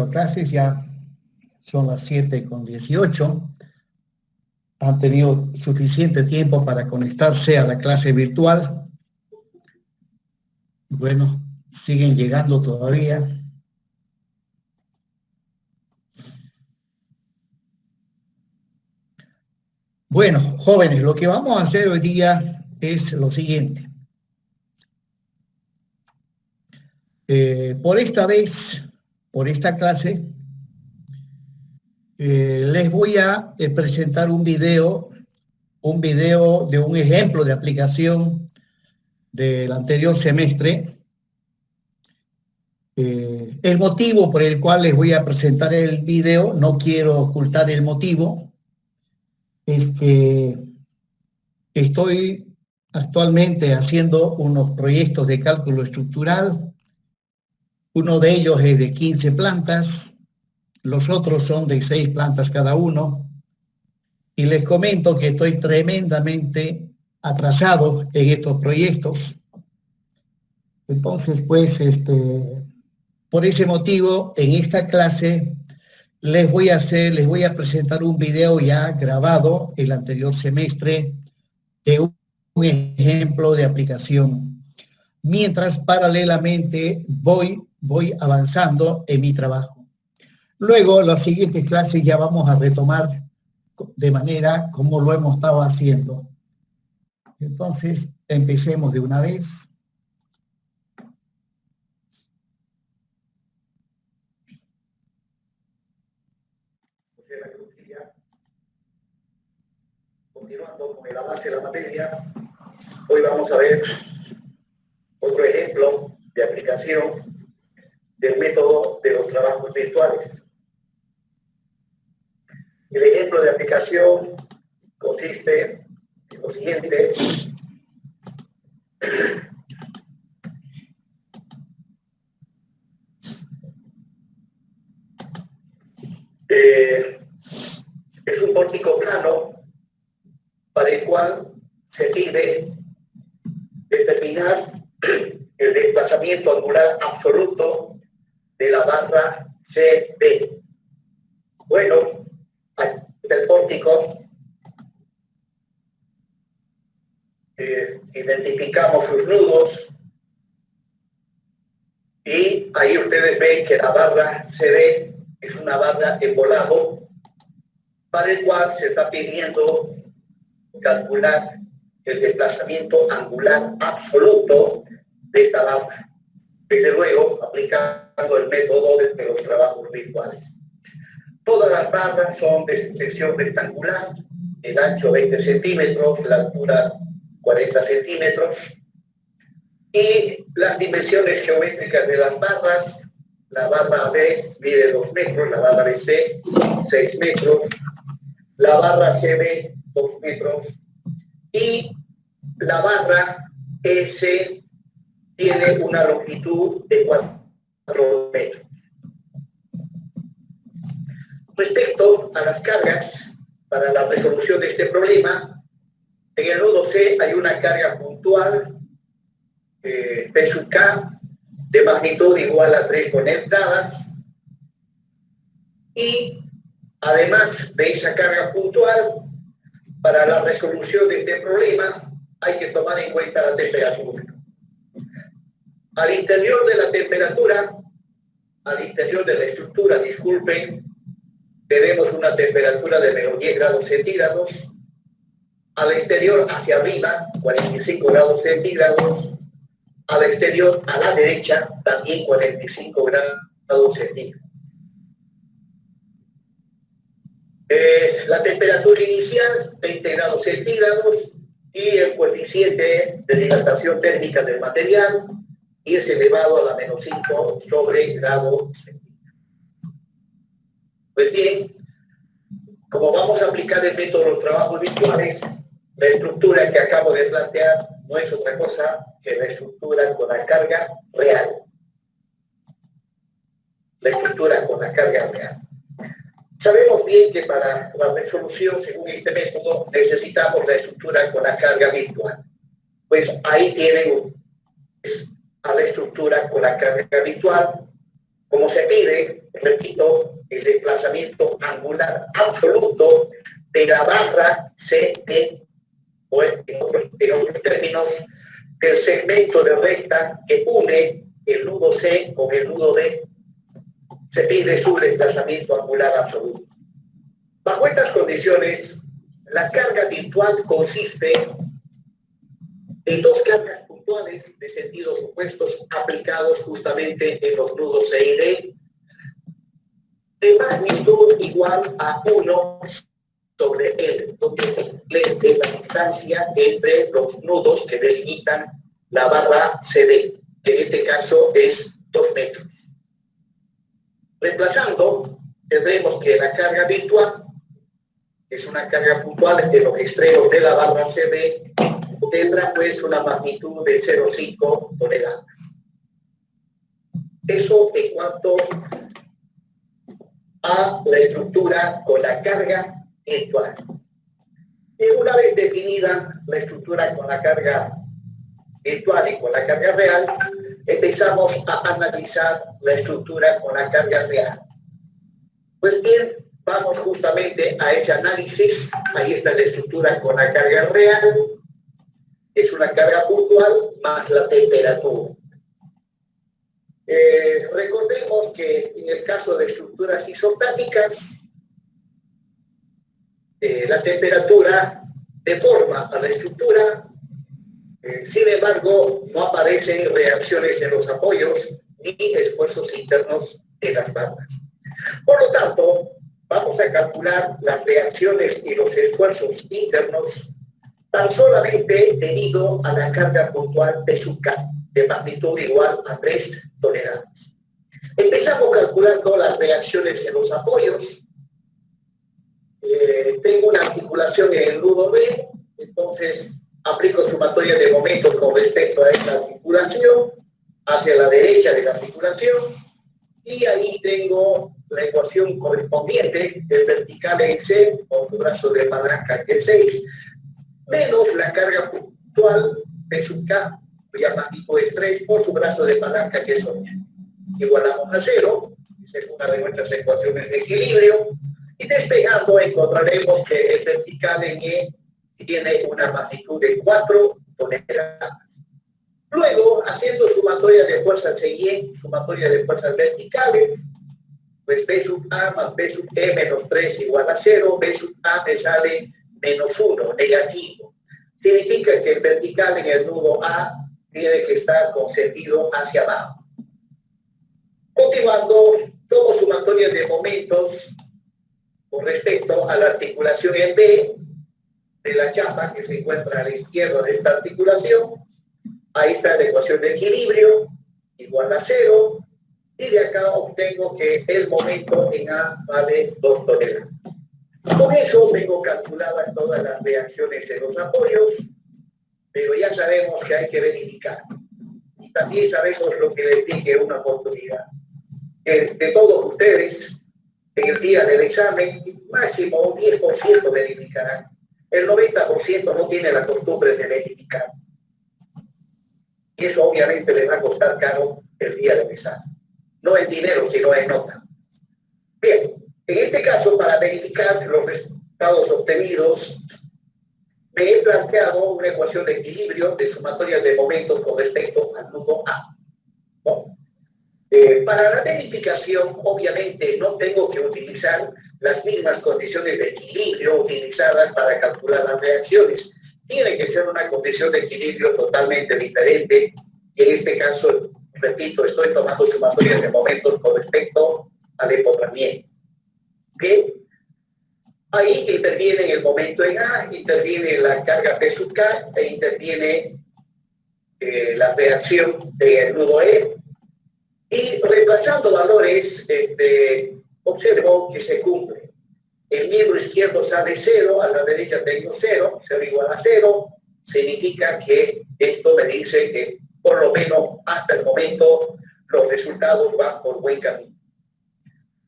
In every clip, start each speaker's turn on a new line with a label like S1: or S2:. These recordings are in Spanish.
S1: a clases, ya son las 7:18. Han tenido suficiente tiempo para conectarse a la clase virtual. Bueno, siguen llegando todavía. Bueno, jóvenes, lo que vamos a hacer hoy día es lo siguiente. Por esta vez, por esta clase, les voy a presentar un video de un ejemplo de aplicación del anterior semestre. El motivo por el cual les voy a presentar el video, no quiero ocultar el motivo, es que estoy actualmente haciendo unos proyectos de cálculo estructural. Uno de ellos es de 15 plantas, los otros son de 6 plantas cada uno. Y les comento que estoy tremendamente atrasado en estos proyectos. Entonces, pues, por ese motivo, en esta clase les voy a presentar un video ya grabado el anterior semestre de un ejemplo de aplicación. Mientras paralelamente voy avanzando en mi trabajo. Luego, las siguientes clases ya vamos a retomar de manera como lo hemos estado haciendo. Entonces, empecemos de una vez. Continuando con el avance de la materia, hoy vamos a ver otro ejemplo de aplicación del método de los trabajos virtuales. El ejemplo de aplicación consiste en lo siguiente. Es un pórtico plano para el cual se pide determinar el desplazamiento angular absoluto de la barra CB. Bueno, del pórtico identificamos sus nudos y ahí ustedes ven que la barra CB es una barra en volado para el cual se está pidiendo calcular el desplazamiento angular absoluto de esta barra, desde luego aplicando el método de los trabajos virtuales. Todas las barras son de sección rectangular, el ancho 20 centímetros, la altura 40 centímetros, y las dimensiones geométricas de las barras: la barra B mide 2 metros, la barra BC 6 metros, la barra CB 2 metros, y la barra S tiene una longitud de 4 metros. Respecto a las cargas, para la resolución de este problema, en el nodo C hay una carga puntual P sub K de magnitud igual a 3 toneladas, y además de esa carga puntual, para la resolución de este problema hay que tomar en cuenta la temperatura. Al interior de la temperatura, al interior de la estructura, disculpen, tenemos una temperatura de menos 10 grados centígrados. Al exterior, hacia arriba, 45 grados centígrados. Al exterior, a la derecha, también 45 grados centígrados. La temperatura inicial, 20 grados centígrados, y el coeficiente de dilatación térmica del material, y es elevado a la menos 5 sobre grado centígrado. Pues bien, como vamos a aplicar el método de los trabajos virtuales, la estructura que acabo de plantear no es otra cosa que la estructura con la carga real. La estructura con la carga real. Sabemos bien que para la resolución según este método necesitamos la estructura con la carga virtual. Pues ahí tienen a la estructura con la carga virtual como se pide, repito, el desplazamiento angular absoluto de la barra CD, o en otros términos, del segmento de recta que une el nudo C con el nudo D, se pide su desplazamiento angular absoluto. Bajo estas condiciones, la carga virtual consiste en dos cargas puntuales de sentidos opuestos aplicados justamente en los nudos C y D, de magnitud igual a 1 sobre L, donde L es la distancia entre los nudos que delimitan la barra CD, que en este caso es 2 metros. Reemplazando, tendremos que la carga virtual es una carga puntual en los extremos de la barra CD, tendrá pues una magnitud de 0,5 toneladas. Eso en cuanto a la estructura con la carga virtual. Y una vez definida la estructura con la carga virtual y con la carga real, empezamos a analizar la estructura con la carga real. Pues bien, vamos justamente a ese análisis. Ahí está la estructura con la carga real. Es una carga puntual más la temperatura. Recordemos que en el caso de estructuras isostáticas, la temperatura deforma a la estructura, sin embargo, no aparecen reacciones en los apoyos ni esfuerzos internos en las barras. Por lo tanto, vamos a calcular las reacciones y los esfuerzos internos tan solamente debido a la carga puntual de su K, de magnitud igual a 3 toneladas. Empezamos calculando las reacciones en los apoyos. Tengo una articulación en el nudo B, entonces aplico sumatoria de momentos con respecto a esta articulación, hacia la derecha de la articulación, y ahí tengo la ecuación correspondiente, el vertical en C, con su brazo de palanca que es 6, menos la carga puntual de su K, cuya magnitud es 3, por su brazo de palanca que es 8. Igualamos a 0, esa es una de nuestras ecuaciones de equilibrio, y despegando encontraremos que el vertical en E tiene una magnitud de 4 toneladas. Luego, haciendo sumatoria de fuerzas en Y, sumatoria de fuerzas verticales, pues B sub A más B sub E menos 3 igual a 0, B sub A me sale menos 1, negativo. Significa que el vertical en el nudo A tiene que estar con sentido hacia abajo. Continuando, todo sumatoria de momentos con respecto a la articulación en B de la chapa que se encuentra a la izquierda de esta articulación. Ahí está la ecuación de equilibrio, igual a 0, y de acá obtengo que el momento en A vale 2 toneladas. Con eso tengo calculadas todas las reacciones en los apoyos, pero ya sabemos que hay que verificar. Y también sabemos lo que les dije en una oportunidad. De todos ustedes, en el día del examen, máximo un 10% verificarán. El 90% no tiene la costumbre de verificar. Y eso obviamente le va a costar caro el día del examen. No en dinero, sino en nota. Bien, en este caso, para verificar los resultados obtenidos, me he planteado una ecuación de equilibrio de sumatoria de momentos con respecto al nudo A. ¿No? Para la verificación, obviamente, no tengo que utilizar las mismas condiciones de equilibrio utilizadas para calcular las reacciones. Tiene que ser una condición de equilibrio totalmente diferente. En este caso, repito, estoy tomando sumatorias de momentos con respecto al empotramiento. ¿Okay? Ahí interviene en el momento en A, interviene la carga P sub K e interviene la reacción del nudo E. Y reemplazando valores, observo que se cumple. El miembro izquierdo sale 0, a la derecha tengo 0, 0 igual a 0, significa que esto me dice que por lo menos hasta el momento los resultados van por buen camino.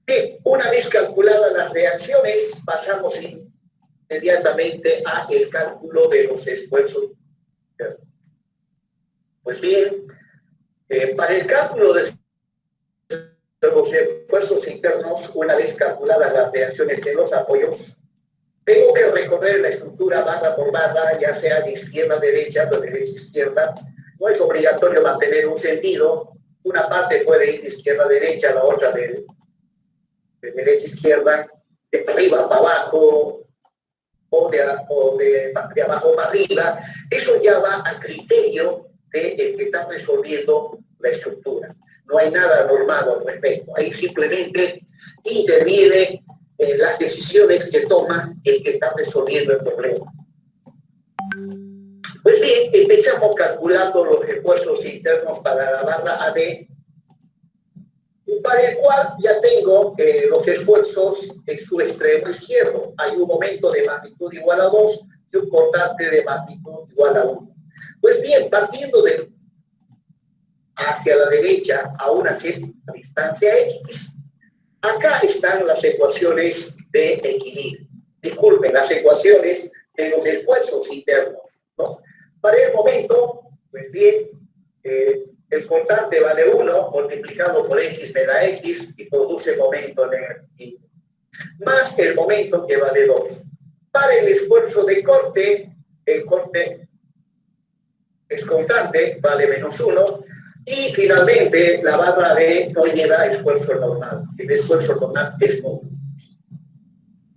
S1: Bien, una vez calculadas las reacciones, pasamos inmediatamente a el cálculo de los esfuerzos. Pues bien, para el cálculo de de los esfuerzos internos, una vez calculadas las reacciones de los apoyos, tengo que recorrer la estructura barra por barra, ya sea de izquierda a derecha o de derecha a izquierda. No es obligatorio mantener un sentido. Una parte puede ir de izquierda a derecha, la otra de derecha a izquierda, de arriba para abajo, o de abajo para arriba. Eso ya va a criterio del que está resolviendo la estructura. No hay nada normado al respecto. Ahí simplemente interviene las decisiones que toma el que está resolviendo el problema. Pues bien, empezamos calculando los esfuerzos internos para la barra AD, para el cual ya tengo los esfuerzos en su extremo izquierdo. Hay un momento de magnitud igual a 2 y un cortante de magnitud igual a 1. Pues bien, partiendo hacia la derecha a una cierta distancia X, acá están las ecuaciones de equilibrio. Disculpen, las ecuaciones de los esfuerzos internos, ¿no? Para el momento, pues bien, el constante vale 1, multiplicado por X me da X y produce momento negativo. Más el momento que vale 2. Para el esfuerzo de corte, el corte es constante, vale menos 1. Y finalmente, la barra D no lleva esfuerzo normal. El esfuerzo normal es nulo.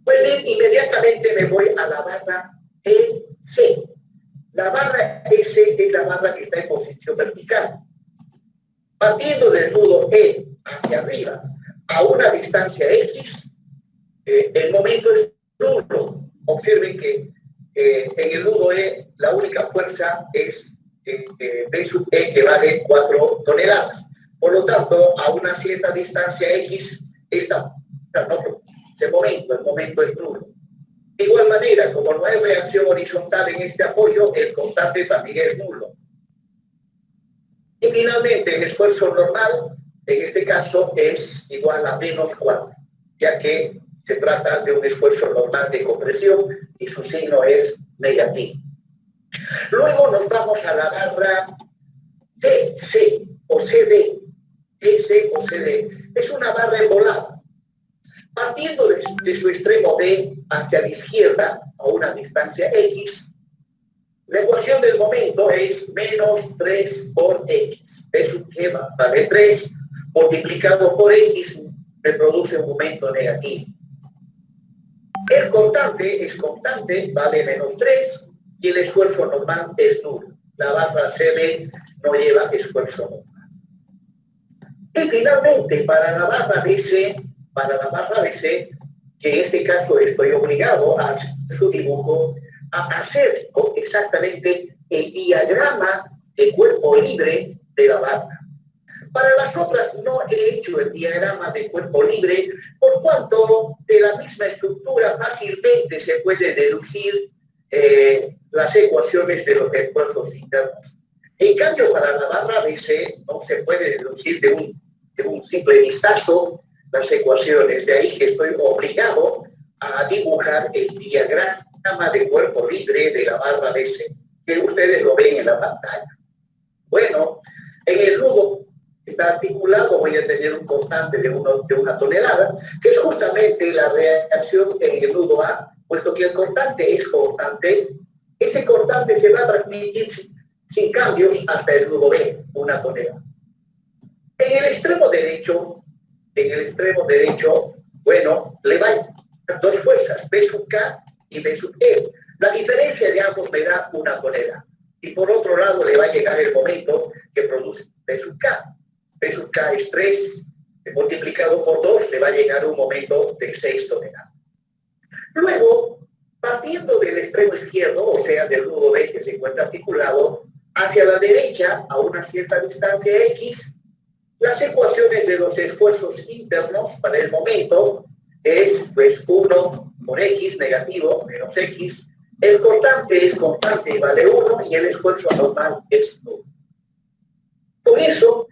S1: Pues bien, inmediatamente me voy a la barra EC. La barra S es la barra que está en posición vertical. Partiendo del nudo E hacia arriba a una distancia X, el momento es nulo. Observen que en el nudo E la única fuerza es B sub E, que vale 4 toneladas. Por lo tanto, a una cierta distancia X, el momento es nulo. De igual manera, como no hay reacción horizontal en este apoyo, el constante también es nulo. Y finalmente, el esfuerzo normal, en este caso, es igual a menos 4, ya que se trata de un esfuerzo normal de compresión y su signo es negativo. Luego nos vamos a la barra DC o CD. DC o CD. Es una barra embolada. Partiendo de su extremo D hacia la izquierda a una distancia X, la ecuación del momento es menos 3 por X. P sub G vale 3, multiplicado por X me produce un momento negativo. El constante es constante, vale menos 3, y el esfuerzo normal es nulo. La barra CD no lleva esfuerzo normal. Y finalmente, para la barra BC, que en este caso estoy obligado a hacer su dibujo, a hacer exactamente el diagrama de cuerpo libre de la barra. Para las otras no he hecho el diagrama de cuerpo libre, por cuanto de la misma estructura fácilmente se puede deducir las ecuaciones de los esfuerzos internos. En cambio, para la barra BC no se puede deducir de un simple vistazo las ecuaciones. De ahí que estoy obligado a dibujar el diagrama de cuerpo libre de la barra BC, que ustedes lo ven en la pantalla. Bueno, en el nudo está articulado, voy a tener un constante de una tonelada, que es justamente la reacción en el nudo A. Puesto que el constante es constante, ese constante se va a transmitir sin cambios hasta el nudo B, una tonelada. En el extremo derecho, bueno, le van dos fuerzas, B sub K y B sub E. La diferencia de ambos me da una tonelada. Y por otro lado le va a llegar el momento que produce B sub K. B sub K es 3, multiplicado por 2 le va a llegar un momento de 6 toneladas. Luego, partiendo del extremo izquierdo, o sea, del nudo B que se encuentra articulado, hacia la derecha, a una cierta distancia X, las ecuaciones de los esfuerzos internos para el momento es, pues, 1 por X, negativo, menos X. El constante es constante y vale 1, y el esfuerzo normal es 1. Por eso,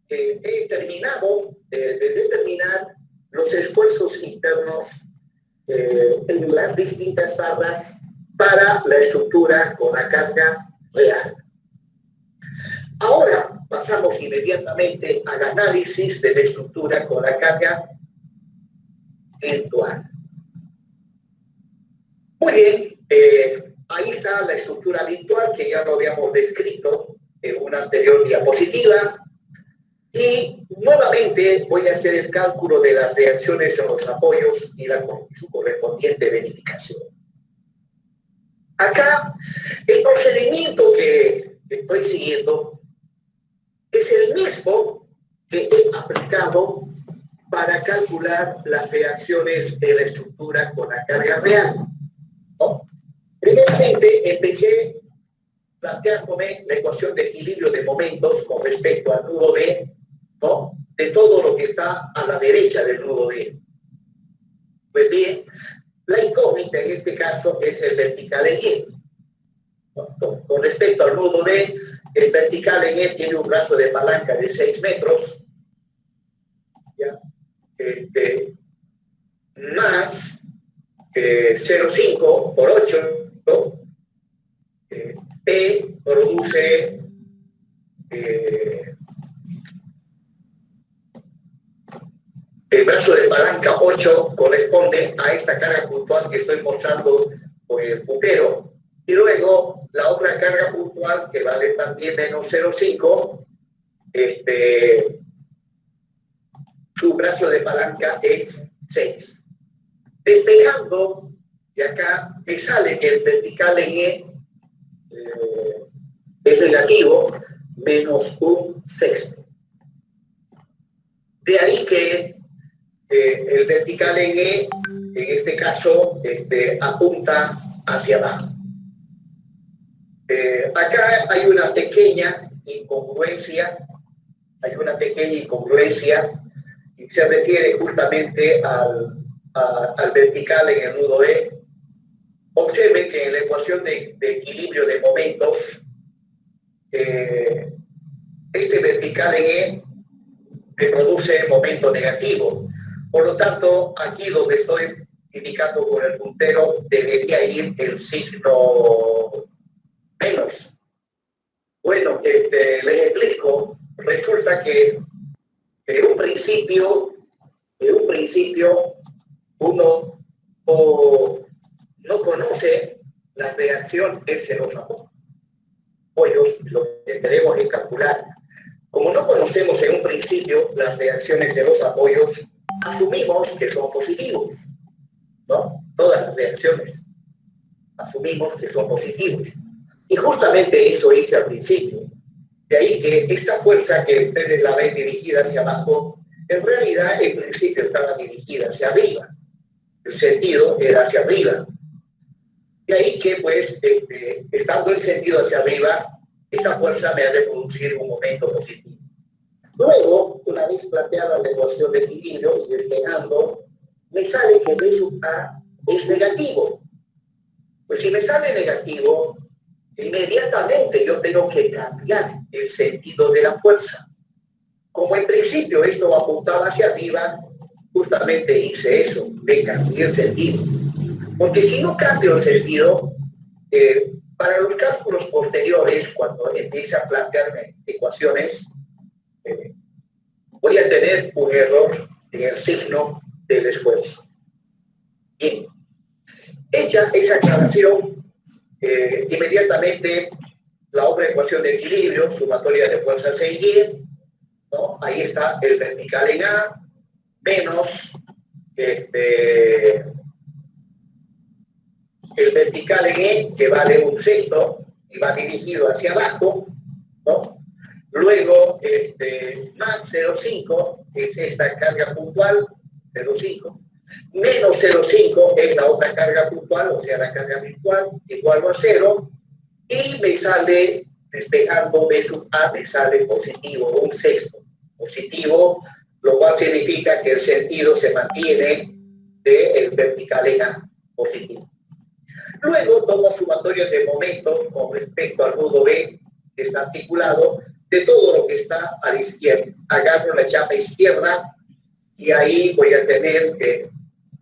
S1: he terminado de determinar los esfuerzos internos en las distintas barras para la estructura con la carga real. Ahora,
S2: pasamos inmediatamente al análisis de la estructura con la carga virtual. Muy bien, ahí está la estructura virtual que ya lo habíamos descrito en una anterior diapositiva. Y nuevamente voy a hacer el cálculo de las reacciones en los apoyos y su correspondiente verificación. Acá, el procedimiento que estoy siguiendo es el mismo que he aplicado para calcular las reacciones de la estructura con la carga real, ¿no? Primeramente, empecé planteándome la ecuación de equilibrio de momentos con respecto al nudo D, ¿no? De todo lo que está a la derecha del nudo D. Pues bien, la incógnita en este caso es el vertical en E. Con respecto al nudo D, el vertical en E tiene un brazo de palanca de 6 metros, ¿ya? Más 0,5 por 8, ¿no? P produce el brazo de palanca 8 corresponde a esta carga puntual que estoy mostrando con el puntero, y luego la otra carga puntual que vale también menos 0,5, su brazo de palanca es 6. Despejando, y acá me sale que el vertical en E es negativo, menos 1/6. De ahí que el vertical en E, en este caso, apunta hacia abajo. Acá hay una pequeña incongruencia, y se refiere justamente al vertical en el nudo D. Observe que en la ecuación de equilibrio de momentos, este vertical en E me produce momento negativo. Por lo tanto, aquí donde estoy indicando con el puntero debería ir el signo menos. Bueno, les explico. Resulta que en un principio uno no conoce la reacción de los apoyos, lo que tenemos que calcular. Como no conocemos en un principio las reacciones de los apoyos, asumimos que son positivos, ¿no? Todas las reacciones asumimos que son positivos. Y justamente eso hice al principio. De ahí que esta fuerza que ustedes la ven dirigida hacia abajo, en realidad en principio estaba dirigida hacia arriba. El sentido era hacia arriba. De ahí que, pues, estando el sentido hacia arriba, esa fuerza me ha de producir un momento positivo. Luego, una vez planteada la ecuación de equilibrio y despejando, me sale que B sub A es negativo. Pues si me sale negativo, inmediatamente yo tengo que cambiar el sentido de la fuerza. Como en principio esto apuntaba hacia arriba, justamente hice eso, le cambié el sentido. Porque si no cambio el sentido, para los cálculos posteriores, cuando empiece a plantearme ecuaciones, voy a tener un error en el signo del esfuerzo. Bien, hecha esa aclaración, inmediatamente la otra ecuación de equilibrio, sumatoria de fuerzas E y Y, ¿no? Ahí está el vertical en A, menos el vertical en E, que vale 1/6 y va dirigido hacia abajo, ¿no? Luego, más 0,5 es esta carga puntual, 0,5. Menos 0,5 es la otra carga puntual, o sea, la carga virtual, igual a 0. Y me sale, despejando B sub A, me sale positivo, 1/6. Positivo, lo cual significa que el sentido se mantiene del vertical en A, positivo. Luego tomo sumatorios de momentos con respecto al nudo B, que está articulado, de todo lo que está a la izquierda. Agarro la chapa izquierda y ahí voy a tener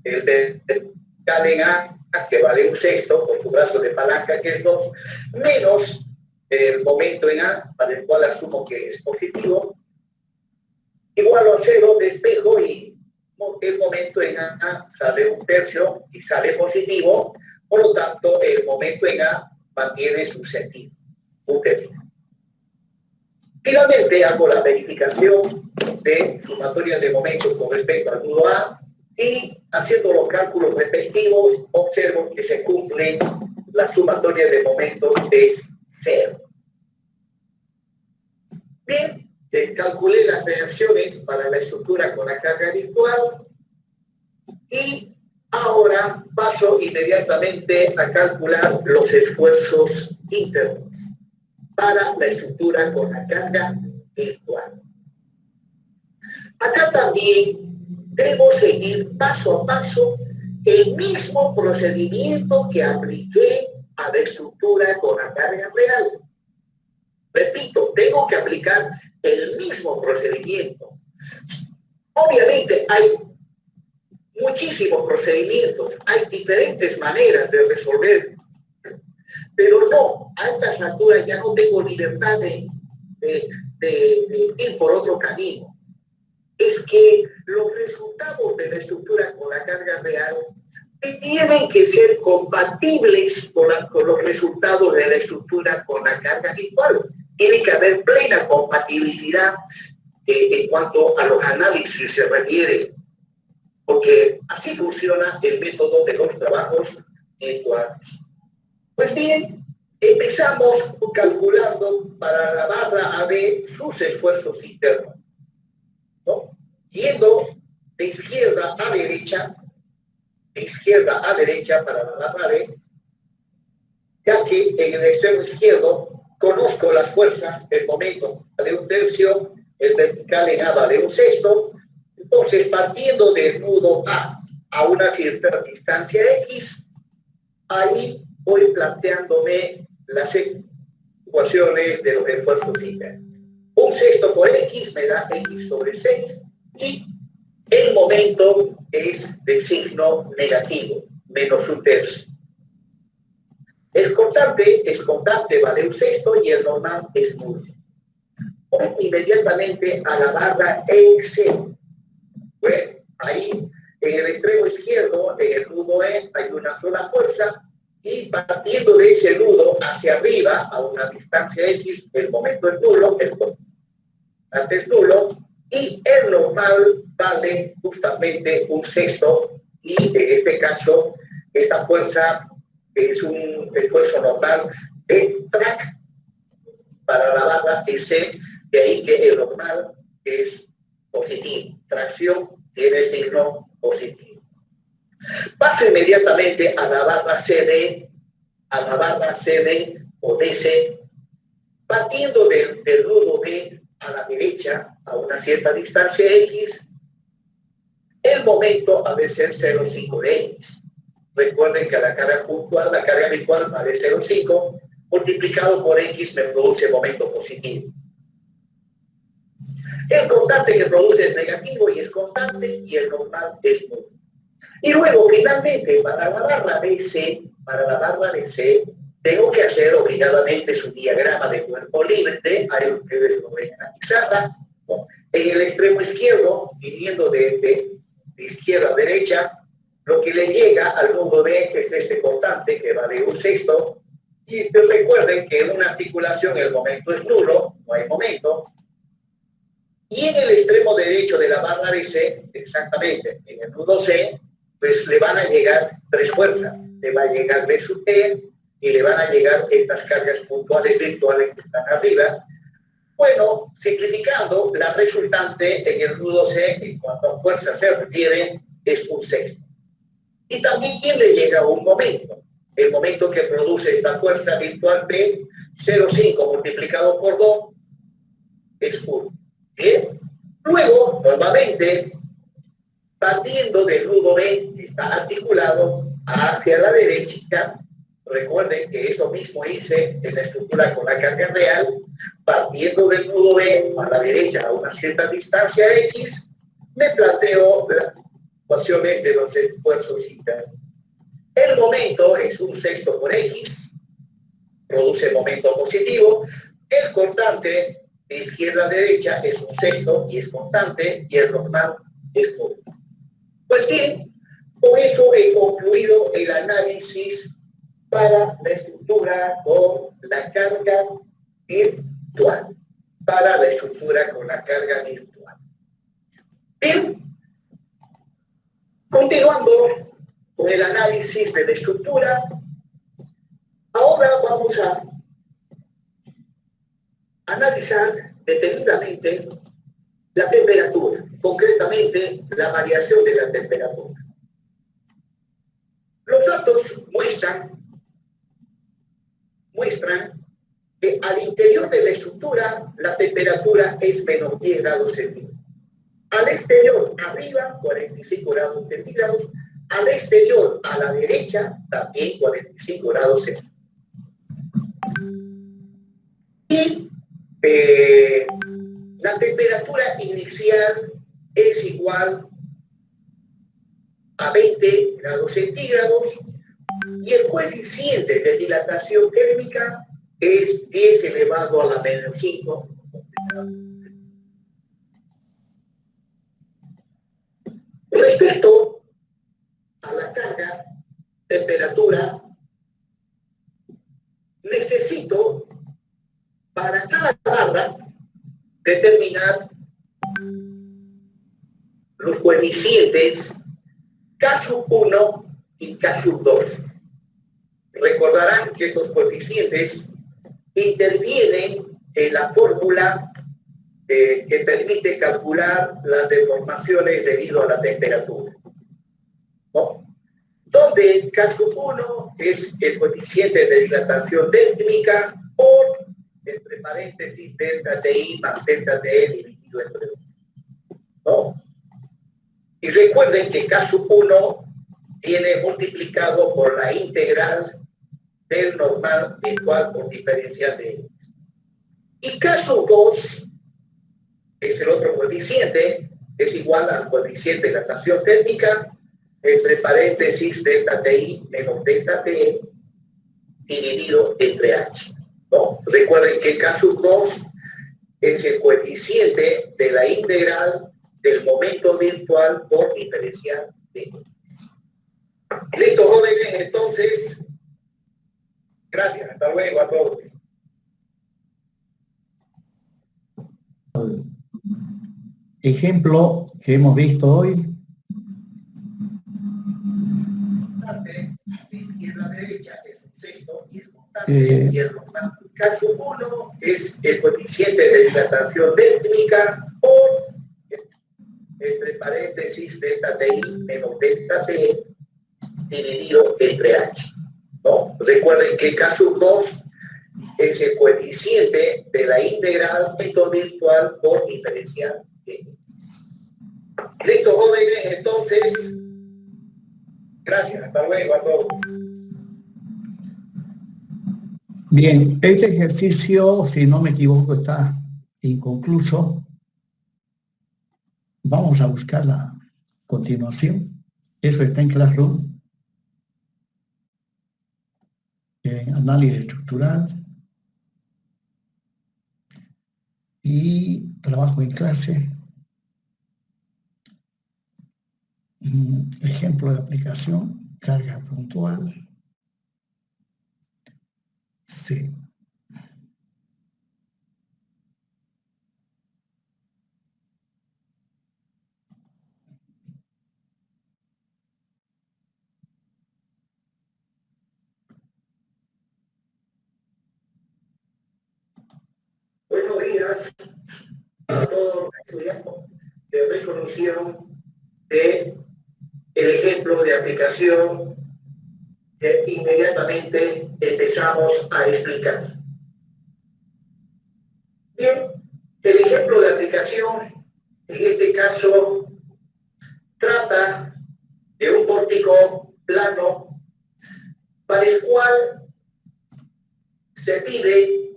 S2: el vertical en A, que vale 1/6 por su brazo de palanca, que es 2, menos el momento en A, para el cual asumo que es positivo, igual a 0 despejo y el momento en A sale 1/3 y sale positivo, por lo tanto el momento en A mantiene su sentido, 1/3. Finalmente hago la verificación de sumatoria de momentos con respecto al nudo A y haciendo los cálculos respectivos observo que se cumple la sumatoria de momentos es 0. Bien, calculé las reacciones para la estructura con la carga virtual y ahora paso inmediatamente a calcular los esfuerzos internos para la estructura con la carga virtual. Acá también debo seguir paso a paso el mismo procedimiento que apliqué a la estructura con la carga real. Repito, tengo que aplicar el mismo procedimiento. Obviamente hay muchísimos procedimientos, hay diferentes maneras de resolver, pero no, a estas alturas ya no tengo libertad de ir por otro camino. Es que los resultados de la estructura con la carga real tienen que ser compatibles con los resultados de la estructura con la carga virtual. Tiene que haber plena compatibilidad en cuanto a los análisis se refiere, porque así funciona el método de los trabajos virtuales. Pues bien, empezamos calculando para la barra AB sus esfuerzos internos, ¿no? Yendo de izquierda a derecha para la barra B, ya que en el extremo izquierdo conozco las fuerzas, el momento de 1/3, el vertical en A vale 1/6, entonces partiendo del nudo a una cierta distancia X, ahí voy planteándome las ecuaciones de los esfuerzos internos. 1/6 por X me da X sobre 6 y el momento es de signo negativo, menos 1/3. El constante es constante, vale 1/6 y el normal es nulo. Voy inmediatamente a la barra EX. Bueno, ahí en el extremo izquierdo, en el nudo E, hay una sola fuerza y partiendo de ese nudo hacia arriba, a una distancia X, el momento es nulo, el constante es nulo y el normal vale justamente 1/6 y en este caso, esta fuerza es un esfuerzo normal de track para la barra S, de ahí que el normal es positivo. Tracción tiene signo positivo. Paso inmediatamente a la barra CD, o DC, partiendo del nudo D a la derecha, a una cierta distancia X, el momento ha de ser 0,5 de X. Recuerden que la carga puntual, la carga virtual vale 0,5, multiplicado por X me produce momento positivo. El constante que produce es negativo y es constante, y el normal es nulo. Y luego, finalmente, para la barra DC, tengo que hacer obligadamente su diagrama de cuerpo libre, ahí ustedes lo ven en la pizarra. En el extremo izquierdo, viniendo de izquierda a derecha, lo que le llega al nudo D, que es este constante, que vale 1/6, y recuerden que en una articulación el momento es nulo, no hay momento, y en el extremo derecho de la barra DC, exactamente, en el nudo C, pues le van a llegar 3 fuerzas, le va a llegar B sub T, y le van a llegar estas cargas puntuales virtuales que están arriba. Bueno, simplificando, la resultante en el nudo C, en cuanto a fuerza se refiere, es 1/6. Y también le llega un momento, el momento que produce esta fuerza virtual B, 0,5 multiplicado por 2, es 1. Bien, luego, nuevamente, partiendo del nudo B, que está articulado hacia la derecha, recuerden que eso mismo hice en la estructura con la carga real, partiendo del nudo B a la derecha a una cierta distancia X, me planteo las ecuaciones de los esfuerzos internos. El momento es 1/6 por X, produce momento positivo. El cortante de izquierda a derecha es un sexto y es constante, y el normal es nulo. Pues bien, con eso he concluido el análisis para la estructura con la carga virtual. Para la estructura con la carga virtual. Bien, continuando con el análisis de la estructura, ahora vamos a analizar detenidamente la temperatura, concretamente la variación de la temperatura. Los datos muestran que al interior de la estructura la temperatura es menos 10 grados centígrados. Al exterior, arriba, 45 grados centígrados. Al exterior, a la derecha, también 45 grados centígrados. Y la temperatura inicial es igual a 20 grados centígrados y el coeficiente de dilatación térmica es 10 elevado a la menos 5. Respecto a la carga, temperatura, necesito para cada barra determinar los coeficientes K1 y K2. Recordarán que estos coeficientes intervienen en la fórmula que permite calcular las deformaciones debido a la temperatura, ¿no? Donde K1 es el coeficiente de dilatación térmica por, entre paréntesis, delta TI más delta TE dividido entre 2, ¿no? Y recuerden que K1 viene multiplicado por la integral del normal virtual por diferencial de X. Y K2 es el otro coeficiente, es igual al coeficiente de dilatación térmica, entre paréntesis delta TI menos delta TE dividido entre H, ¿no? Recuerden que K2 es el coeficiente de la integral del momento virtual por diferencial de X. Listo, jóvenes, entonces, gracias, hasta luego a todos.
S1: Ejemplo que hemos visto hoy.
S2: De izquierda a derecha es un sexto y es constante. Y el caso 1 es el coeficiente de dilatación térmica por, entre paréntesis, delta TI menos delta TE dividido entre H, ¿no? Recuerden que caso 2 es el coeficiente de la integral método virtual por diferencial de X. Listo, jóvenes, entonces, gracias, hasta luego a todos.
S1: Bien, este ejercicio, si no me equivoco, está inconcluso. Vamos a buscar la continuación. Eso está en Classroom. En análisis estructural. Y trabajo en clase. Ejemplo de aplicación, carga puntual. Sí.
S2: Buenos días a todos los estudiantes de resolución de el ejemplo de aplicación que inmediatamente empezamos a explicar. Bien, el ejemplo de aplicación, en este caso, trata de un pórtico plano para el cual se pide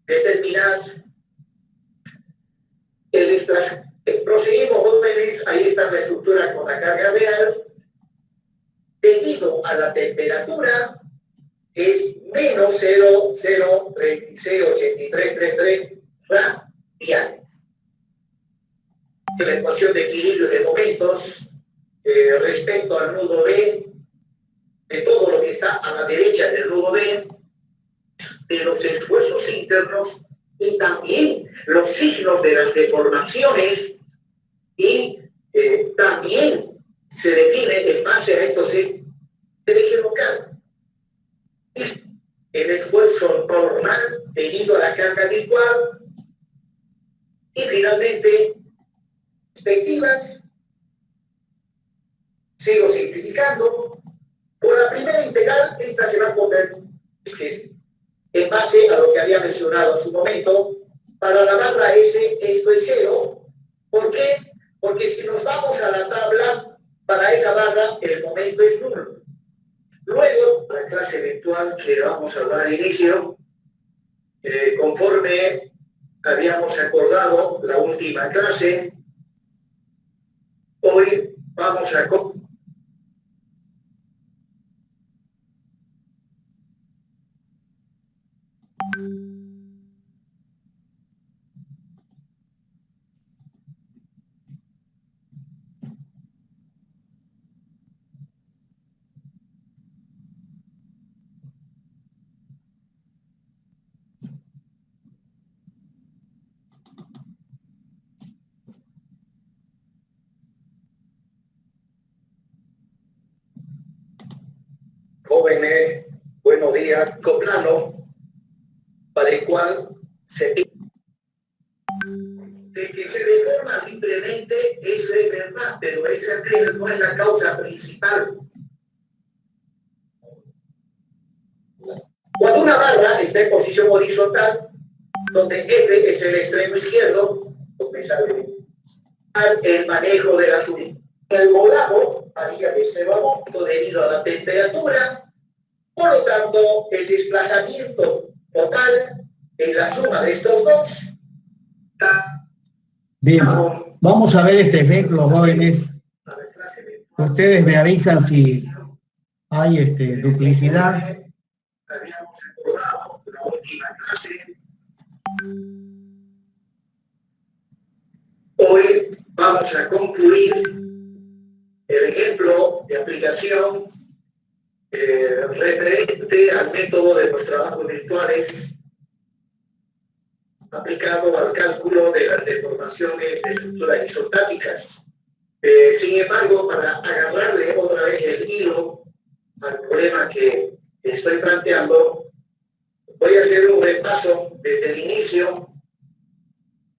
S2: determinar el desplazamiento. Proseguimos, jóvenes, ahí está la estructura con la carga real. Debido a la temperatura, es menos 0,0368333 radianes. La ecuación de equilibrio de momentos respecto al nudo B, de todo lo que está a la derecha del nudo B, de los esfuerzos internos y también los signos de las deformaciones, y también se define en base a estos el eje local. El esfuerzo normal debido a la carga virtual y finalmente perspectivas. Sigo simplificando. Por la primera integral, esta se va a poner en base a lo que había mencionado en su momento. Para la barra S esto es 0. ¿Por qué? Porque si nos vamos a la tabla, para esa barra el momento es nulo. Luego, la clase virtual que vamos a dar inicio, conforme habíamos acordado la última clase, hoy vamos a... Jóvenes, buenos días, plano para el cual se de que se deforma libremente, eso es verdad, pero esa no es la causa principal. Cuando una barra está en posición horizontal, donde F es el extremo izquierdo, pues me sale el manejo de las unidades. El volado varía de 0 a 2 debido a la temperatura, por lo tanto, el desplazamiento total en la suma de estos dos.
S1: Bien, vamos a ver este ejemplo, jóvenes. Ustedes me avisan si hay duplicidad.
S2: Habíamos acordado la última clase. Hoy vamos a concluir el ejemplo de aplicación referente al método de los trabajos virtuales aplicado al cálculo de las deformaciones de estructuras isostáticas. Sin embargo, para agarrarle otra vez el hilo al problema que estoy planteando, voy a hacer un repaso desde el inicio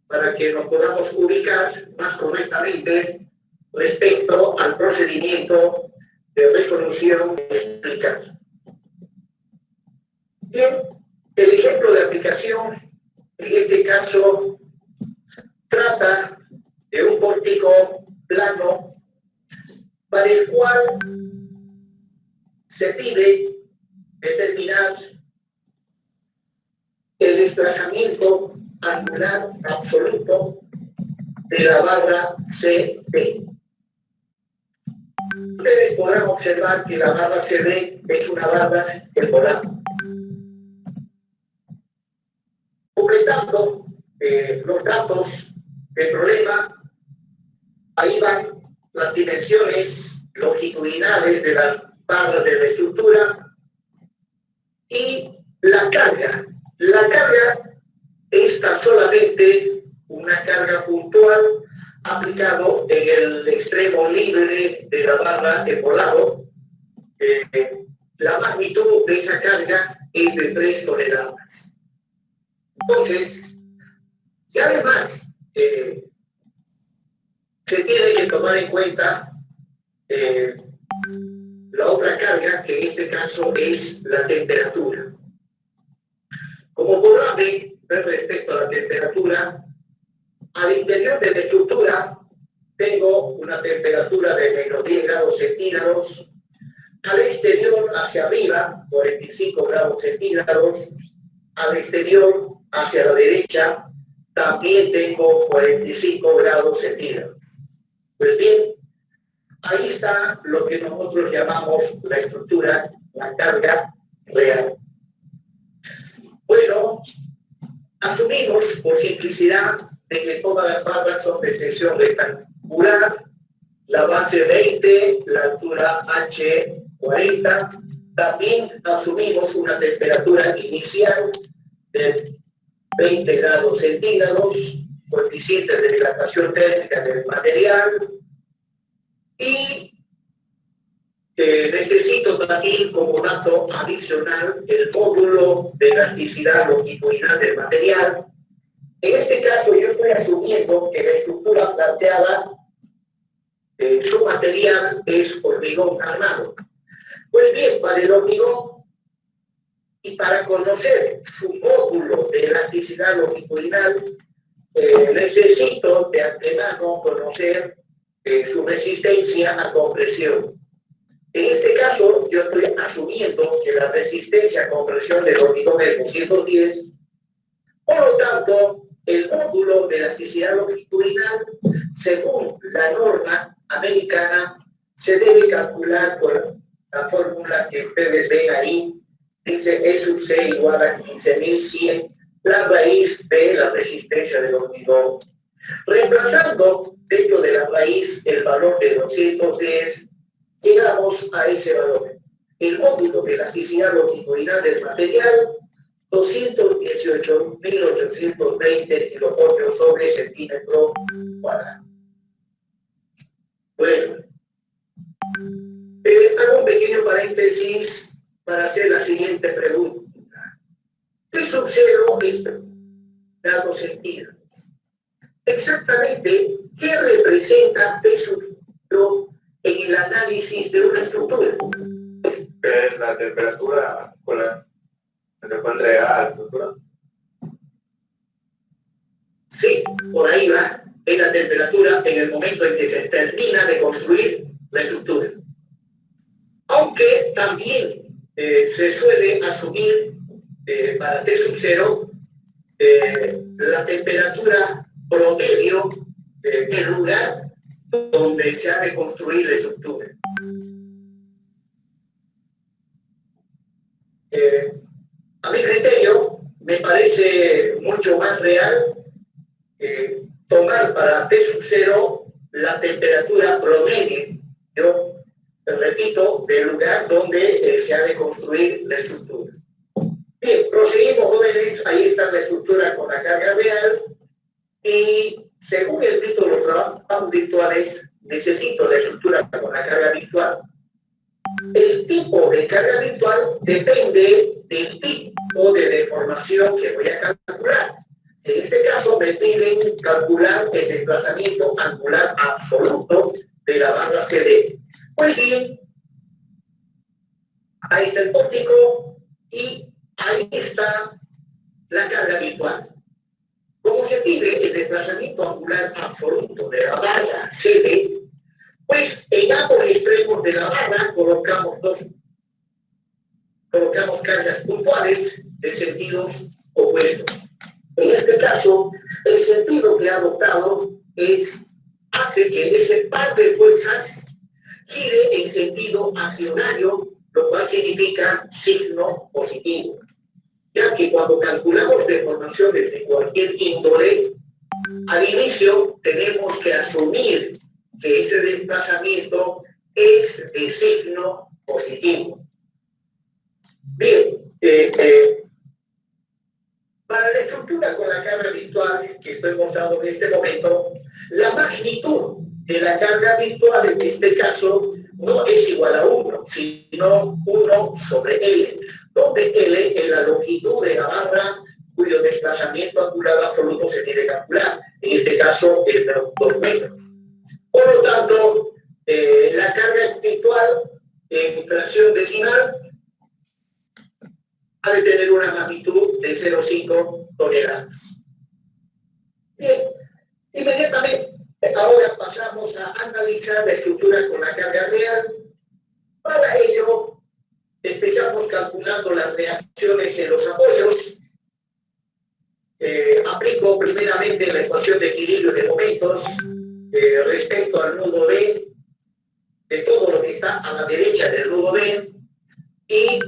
S2: para que nos podamos ubicar más correctamente respecto al procedimiento de resolución explicar. Bien, el ejemplo de aplicación, en este caso, trata de un pórtico plano para el cual se pide determinar el desplazamiento angular absoluto de la barra CD. Ustedes podrán observar que la barra CD es una barra temporal. Completando los datos del problema, ahí van las dimensiones longitudinales de la barra de la estructura y la carga. La carga es tan solamente una carga puntual aplicado en el extremo libre de la barra de volado. La magnitud de esa carga es de 3 toneladas. Entonces, y además, se tiene que tomar en cuenta la otra carga, que en este caso es la temperatura. Como podrán ver respecto a la temperatura, al interior de la estructura tengo una temperatura de menos 10 grados centígrados, al exterior hacia arriba 45 grados centígrados, al exterior hacia la derecha también tengo 45 grados centígrados. Pues bien, ahí está lo que nosotros llamamos la estructura, la carga real. Bueno, asumimos por simplicidad de que todas las barras son de sección rectangular, la base 20, la altura H 40. También asumimos una temperatura inicial de 20 grados centígrados, coeficiente de dilatación térmica del material, y necesito también como dato adicional el módulo de elasticidad longitudinal del material. En este caso yo estoy asumiendo que la estructura planteada, su material es hormigón armado. Pues bien, para el hormigón y para conocer su módulo de elasticidad longitudinal, necesito de antemano conocer su resistencia a compresión. En este caso, yo estoy asumiendo que la resistencia a compresión del hormigón es 210. Por lo tanto, el módulo de elasticidad longitudinal, según la norma americana, se debe calcular por la fórmula que ustedes ven ahí. Dice E sub C igual a 15.100, la raíz de la resistencia del hormigón. Reemplazando dentro de la raíz el valor de 210, llegamos a ese valor. El módulo de elasticidad longitudinal del material, 218.820 kilovatios sobre centímetro cuadrado. Bueno, hago un pequeño paréntesis para hacer la siguiente pregunta. T sub 0 es grados centígrados. Exactamente, ¿qué representa T sub 0 en el análisis de una estructura?
S3: Es la temperatura con la que se encuentra a la estructura.
S2: Sí, por ahí va. Es la temperatura en el momento en que se termina de construir la estructura. Aunque también se suele asumir para T sub 0 la temperatura promedio del lugar donde se ha de construir la estructura. A mi criterio, me parece mucho más real tomar para T sub 0 la temperatura promedio, yo repito, del lugar donde se ha de construir la estructura. Bien, proseguimos, jóvenes. Ahí está la estructura con la carga real. Y según el título de los trabajos virtuales, necesito la estructura con la carga virtual. El tipo de carga virtual depende del tipo de deformación que voy a calcular. En este caso me piden calcular el desplazamiento angular absoluto de la barra CD. Pues bien, ahí está el pórtico y ahí está la carga virtual. Como se pide el desplazamiento angular absoluto de la barra CD, pues en ambos extremos de la barra colocamos cargas puntuales en sentidos opuestos. En este caso, el sentido que ha adoptado hace que ese par de fuerzas gire en sentido accionario, lo cual significa signo positivo, ya que cuando calculamos deformaciones de cualquier índole, al inicio tenemos que asumir que ese desplazamiento es de signo positivo. Bien, para la estructura con la carga virtual que estoy mostrando en este momento, la magnitud de la carga virtual en este caso no es igual a 1, sino 1 sobre L, donde L es la longitud de la barra cuyo desplazamiento angular absoluto se tiene que calcular. En este caso es de 2 metros. Por lo tanto, la carga virtual en fracción decimal ha de tener una magnitud de 0,5 toneladas. Bien, inmediatamente ahora pasamos a analizar la estructura con la carga real. Para ello, empezamos calculando las reacciones en los apoyos. Aplico primeramente la ecuación de equilibrio de momentos respecto al nudo B, de todo lo que está a la derecha del nudo B, y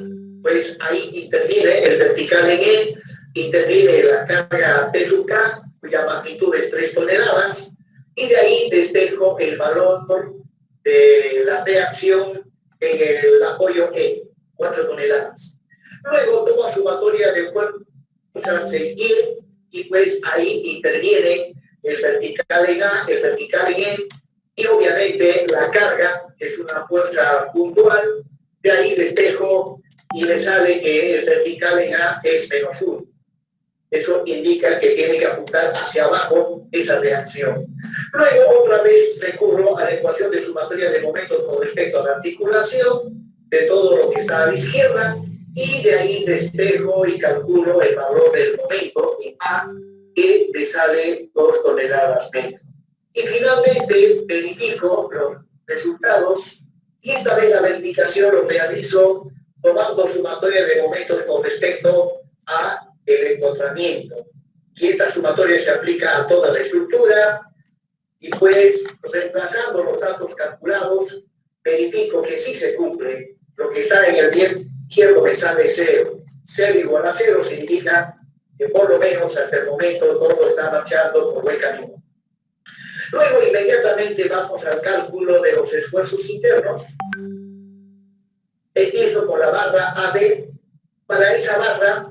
S2: pues ahí interviene el vertical en E, interviene la carga P sub K, cuya magnitud es 3 toneladas, y de ahí despejo el valor de la reacción en el apoyo E, 4 toneladas. Luego tomo sumatoria de fuerzas en Y, y pues ahí interviene el vertical en A, el vertical en E, y obviamente la carga, que es una fuerza puntual, de ahí despejo y me sale que el vertical en A es -1. Eso indica que tiene que apuntar hacia abajo esa reacción. Luego, otra vez recurro a la ecuación de sumatoria de momentos con respecto a la articulación de todo lo que está a la izquierda, y de ahí despejo y calculo el valor del momento en A, que me sale 2 toneladas menos. Y finalmente verifico los resultados, y esta vez la verificación lo realizo tomando sumatoria de momentos con respecto a el encontramiento. Y esta sumatoria se aplica a toda la estructura, y pues reemplazando los datos calculados, verifico que sí se cumple. Lo que está en el pie izquierdo me sale 0. 0 igual a 0 significa que por lo menos hasta el momento todo está marchando por buen camino. Luego inmediatamente vamos al cálculo de los esfuerzos internos. Empiezo con la barra AB. Para esa barra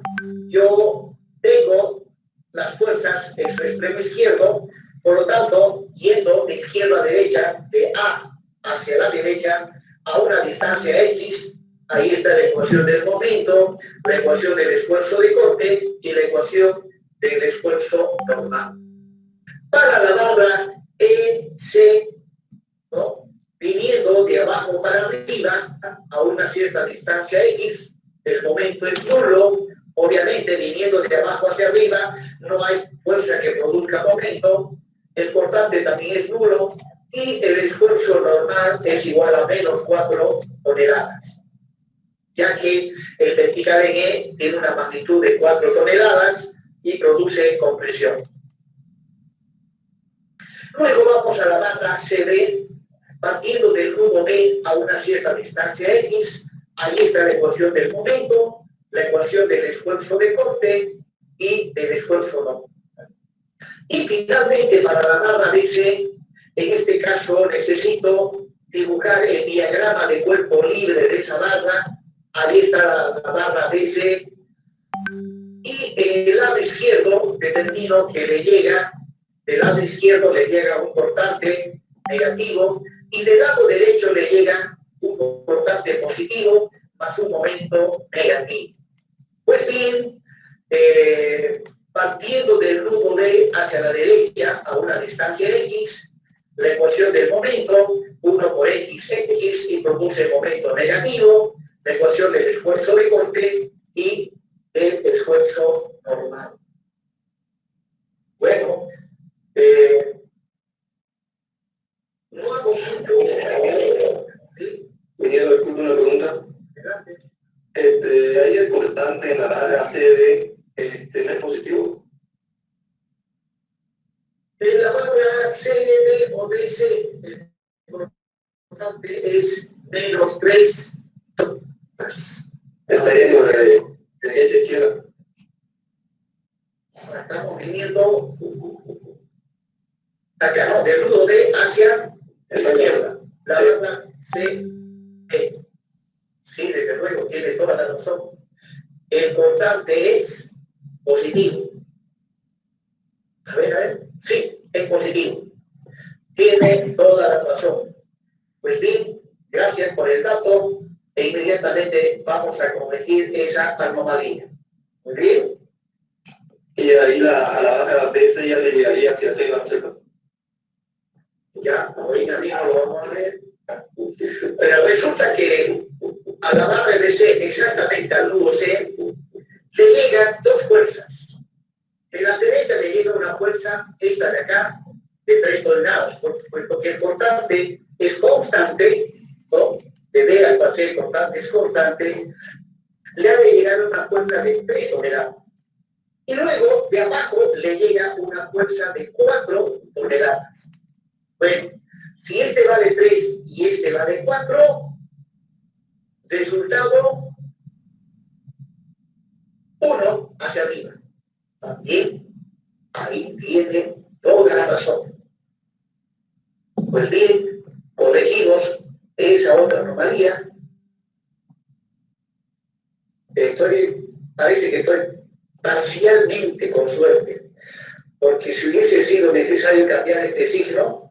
S2: yo tengo las fuerzas en su extremo izquierdo, por lo tanto, yendo de izquierda a derecha, de A hacia la derecha, a una distancia X, ahí está la ecuación del momento, la ecuación del esfuerzo de corte y la ecuación del esfuerzo normal. Para la barra EC, ¿no?, viniendo de abajo para arriba a una cierta distancia X, el momento es nulo. Obviamente, viniendo de abajo hacia arriba, no hay fuerza que produzca momento, el cortante también es nulo, y el esfuerzo normal es igual a -4 toneladas, ya que el vertical en E tiene una magnitud de 4 toneladas y produce compresión. Luego vamos a la barra CD, partiendo del nudo B a una cierta distancia X, ahí está la ecuación del momento, la ecuación del esfuerzo de corte y del esfuerzo no. Y finalmente para la barra BC, en este caso necesito dibujar el diagrama de cuerpo libre de esa barra. Ahí está la barra BC, y en el lado izquierdo determino que del lado izquierdo le llega un cortante negativo, y del lado derecho le llega un cortante positivo más un momento negativo. Pues bien, partiendo del nudo D hacia la derecha a una distancia X, la ecuación del momento, 1 por X, y produce momento negativo, la ecuación del esfuerzo de corte y el esfuerzo normal. Bueno, no hago mucho. ¿Sí?
S3: Viniendo, disculpe una pregunta. Ahí el cortante en la barra CD no es positivo.
S2: En la barra CD o DC, el cortante es -3.
S3: Estaría de derecha a izquierda.
S2: Ahora estamos viniendo acá, ¿no?, del nudo D hacia la izquierda. La barra CD. Sí, desde luego, tiene toda la razón. El cortante es positivo. A ver. Sí, es positivo. Tiene toda la razón. Pues bien, gracias por el dato, e inmediatamente vamos a corregir esa anomalía. Muy bien.
S3: Y ahí a la barra BC ya le llegaría hacia arriba, ¿cierto?
S2: Ya, ahorita mismo lo vamos a ver. Pero resulta que a la barra BC, exactamente al nudo C, le llegan dos fuerzas. En la derecha le llega una fuerza, esta de acá, de 3 toneladas, porque el cortante es constante, ¿no? De D hasta C el cortante es constante, le ha de llegar una fuerza de 3 toneladas. Y luego, de abajo, le llega una fuerza de 4 toneladas. Bueno, si este vale 3 y este vale 4, resultado hacia arriba. También ahí tiene toda la razón. Pues bien, corregimos esa otra anomalía. Parece que estoy parcialmente con suerte, porque si hubiese sido necesario cambiar este signo,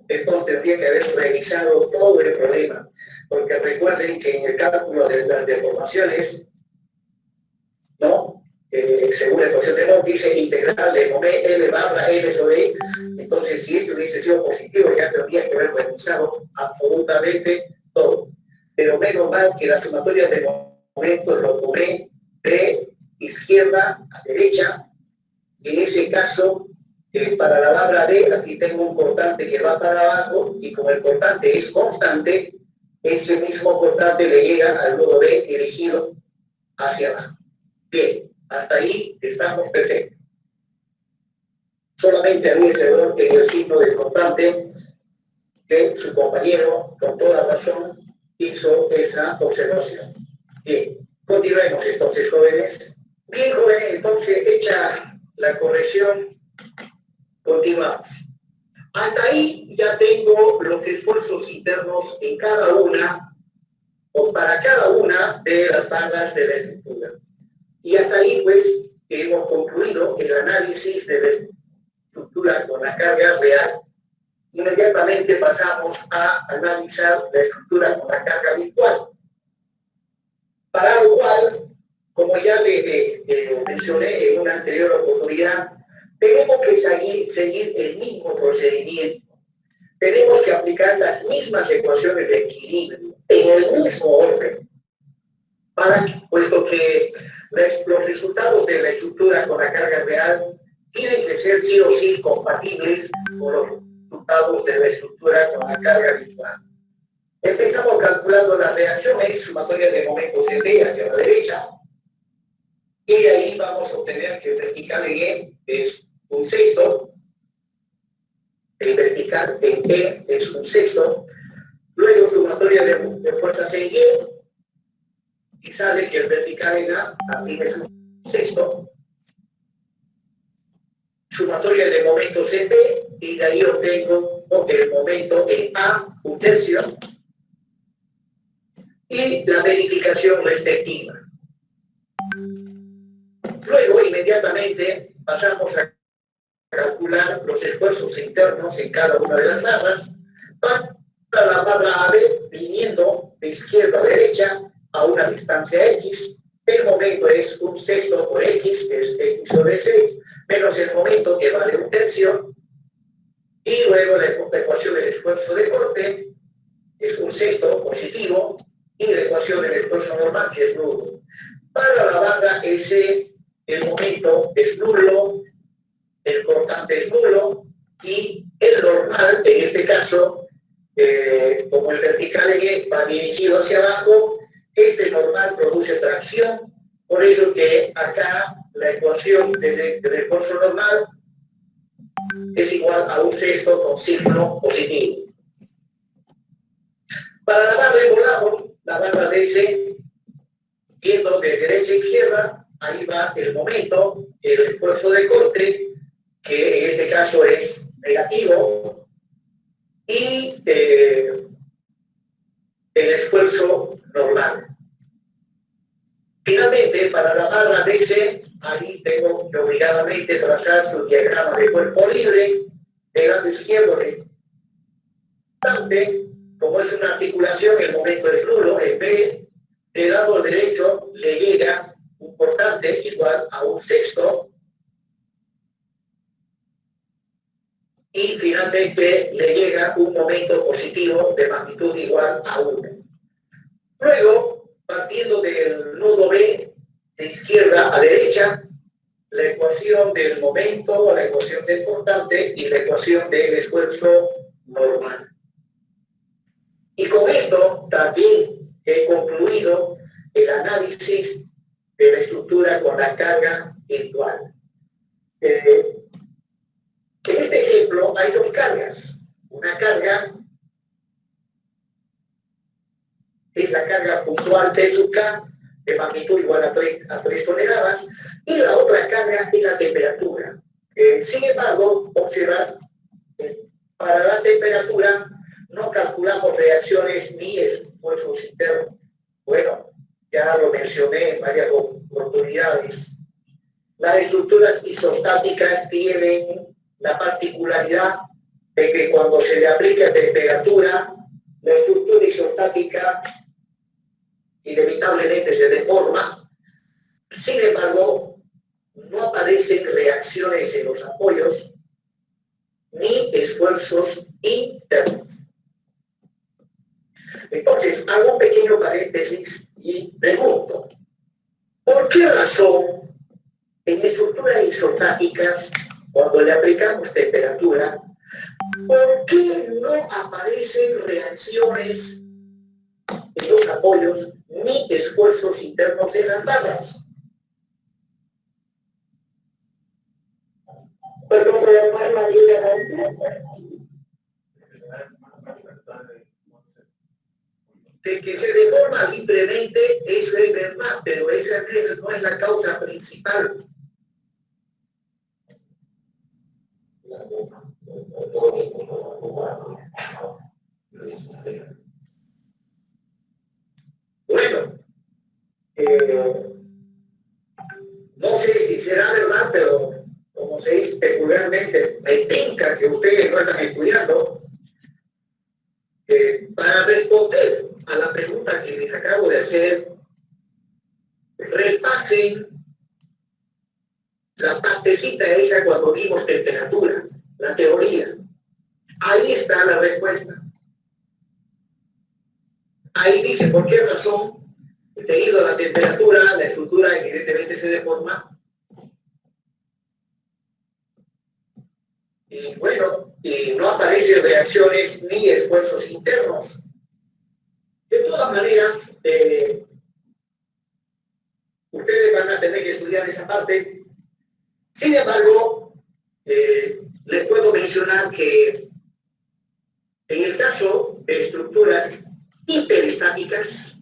S2: entonces tendría que haber revisado todo el problema, porque recuerden que en el cálculo de las deformaciones, ¿no? Según la ecuación de Mott, dice integral de momento L barra L sobre I. Entonces, si esto hubiese sido positivo, ya tendría que haber revisado absolutamente todo. Pero menos mal que la sumatoria de momentos lo tomé de izquierda a derecha, y en ese caso, para la barra D, aquí tengo un cortante que va para abajo, y como el cortante es constante, ese mismo cortante le llega al nodo D dirigido hacia abajo. Bien, hasta ahí estamos perfectos. Solamente había ese error en el signo del cortante, que su compañero, con toda razón, hizo esa observación. Bien, continuemos entonces, jóvenes. Bien, jóvenes, entonces, hecha la corrección, continuamos. Hasta ahí ya tengo los esfuerzos internos en cada una, o para cada una de las barras de la estructura. Y hasta ahí, pues, hemos concluido el análisis de la estructura con la carga real. Inmediatamente pasamos a analizar la estructura con la carga virtual. Para lo cual, como ya le mencioné en una anterior oportunidad, tenemos que seguir el mismo procedimiento. Tenemos que aplicar las mismas ecuaciones de equilibrio en el mismo orden, puesto que los resultados de la estructura con la carga real tienen que ser sí o sí compatibles con los resultados de la estructura con la carga virtual. Empezamos calculando las reacciones, sumatoria de momentos en D hacia la derecha, y de ahí vamos a obtener que el vertical en E es 1/6, el vertical en E es 1/6, luego sumatoria de fuerzas en Y, y sale que el vertical en A también es 1/6, sumatoria de momentos en B, y de ahí obtengo el momento en A, 1/3, y la verificación respectiva. Luego, inmediatamente, pasamos a calcular los esfuerzos internos en cada una de las barras, para la barra AB, viniendo de izquierda a derecha a una distancia X. El momento es 1/6 por X, que es X sobre 6, menos el momento que vale 1/3, y luego la ecuación del esfuerzo de corte es 1/6 positivo, y la ecuación del esfuerzo normal, que es nulo. Para la barra S, el momento es nulo, el cortante es nulo, y el normal, en este caso, como el vertical va dirigido hacia abajo, este normal produce tracción, por eso que acá la ecuación del esfuerzo normal es igual a 1/6 con signo positivo. Para la barra de volado, la barra de S, yendo de derecha a izquierda, ahí va el momento, el esfuerzo de corte, que en este caso es negativo, y el esfuerzo normal. Finalmente, para la barra DC, ahí tengo que obligadamente trazar su diagrama de cuerpo libre, del lado izquierdo como es una articulación, el momento es nulo, en B, del lado derecho le llega un cortante igual a 1/6, y finalmente le llega un momento positivo de magnitud igual a 1. Luego, partiendo del nodo B, de izquierda a derecha, la ecuación del momento, la ecuación del cortante y la ecuación del esfuerzo normal. Y con esto también he concluido el análisis de la estructura con la carga virtual. En este ejemplo hay dos cargas. Una carga es la carga puntual T sub K, de magnitud igual a 3 toneladas, y mencioné en varias oportunidades, las estructuras isostáticas tienen la particularidad de que cuando se le aplica temperatura, la estructura isostática inevitablemente se deforma. Sin embargo, no aparecen reacciones en los apoyos ni esfuerzos internos. Entonces, hago un pequeño paréntesis y pregunto, ¿por qué razón en estructuras isostáticas, cuando le aplicamos temperatura, por qué no aparecen reacciones en los apoyos ni esfuerzos internos en las barras?
S4: Porque se deforma libremente.
S2: De que se deforma libremente, eso es verdad, pero esa no es la causa principal. Bueno, no sé si será verdad, pero como se dice peculiarmente, me tinca que ustedes no están estudiando. Para responder a la pregunta que les acabo de hacer, repasen la partecita esa cuando vimos temperatura, la teoría. Ahí está la respuesta. Ahí dice por qué razón, debido a la temperatura, la estructura evidentemente se deforma. Y bueno, no aparecen reacciones ni esfuerzos internos. De todas maneras, ustedes van a tener que estudiar esa parte. Sin embargo, les puedo mencionar que en el caso de estructuras hiperestáticas,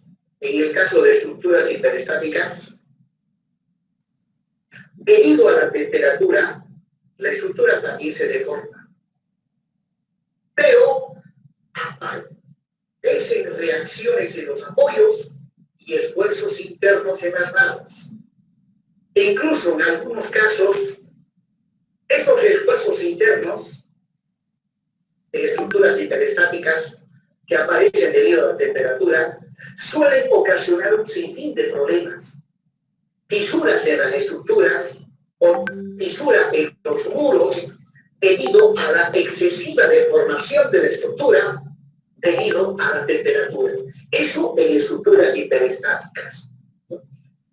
S2: debido a la temperatura, la estructura también se deforma. Pero aparecen reacciones en los apoyos y esfuerzos internos en las barras. E incluso en algunos casos, estos esfuerzos internos en estructuras hiperestáticas que aparecen debido a la temperatura suelen ocasionar un sinfín de problemas. Fisuras en las estructuras o fisura en los muros debido a la excesiva deformación de la estructura debido a la temperatura. Eso en estructuras hiperestáticas.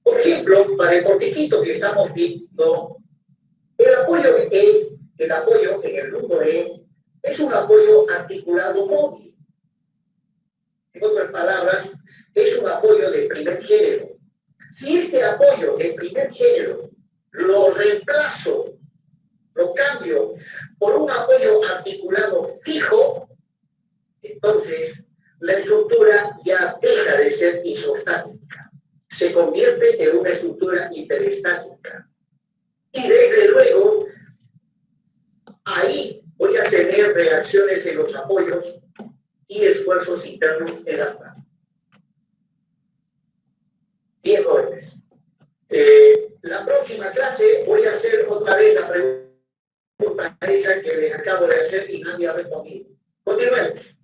S2: Por ejemplo, para el portiquito que estamos viendo, el apoyo en el grupo E es un apoyo articulado móvil. En otras palabras, es un apoyo de primer género. Si este apoyo de primer género lo reemplazo, lo cambio por un apoyo articulado fijo, entonces la estructura ya deja de ser isostática. Se convierte en una estructura hiperestática. Y desde luego, ahí voy a tener reacciones en los apoyos y esfuerzos internos en las manos. Bien, jóvenes. La próxima clase voy a hacer otra vez la pregunta esa que les acabo de hacer y nadie ha respondido. Continuemos.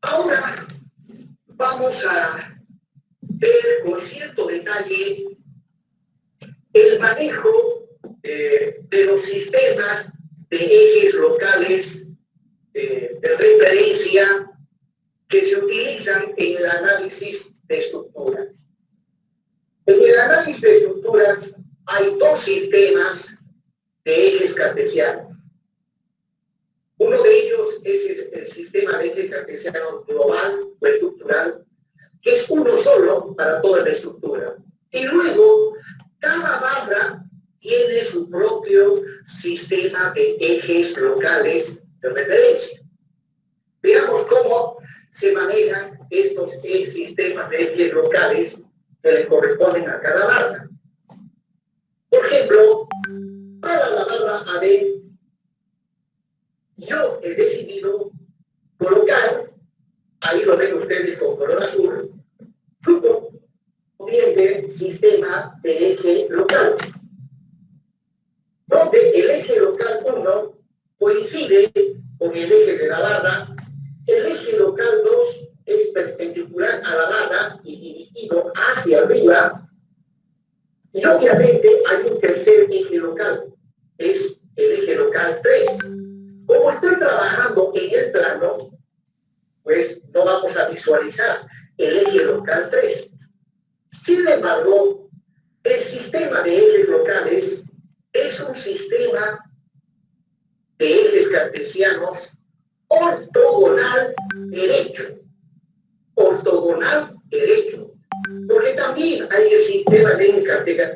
S2: Ahora vamos a ver con cierto detalle el manejo de los sistemas de ejes locales de referencia que se utilizan en el análisis de estructuras. En el análisis de estructuras hay dos sistemas de ejes cartesianos. Uno de ellos es el sistema de ejes cartesiano global o estructural, que es uno solo para toda la estructura. Y luego, cada barra tiene su propio sistema de ejes locales de referencia. Veamos cómo se manejan estos sistemas de ejes locales que le corresponden a cada barra. Por ejemplo, para la barra AB, yo he decidido colocar ahí lo ven ustedes con color azul, subcorriente sistema de eje local, donde el eje local 1 coincide con el eje de la barra, el eje local 2 es perpendicular a la barra y dirigido hacia arriba, y obviamente hay un tercer eje local, es el eje local 3. Como estoy trabajando en el plano, pues no vamos a visualizar el eje local 3. Sin embargo, el sistema de ejes locales es un sistema de ejes cartesianos ortogonal derecho. Ortogonal derecho. Porque también hay el sistema de ejes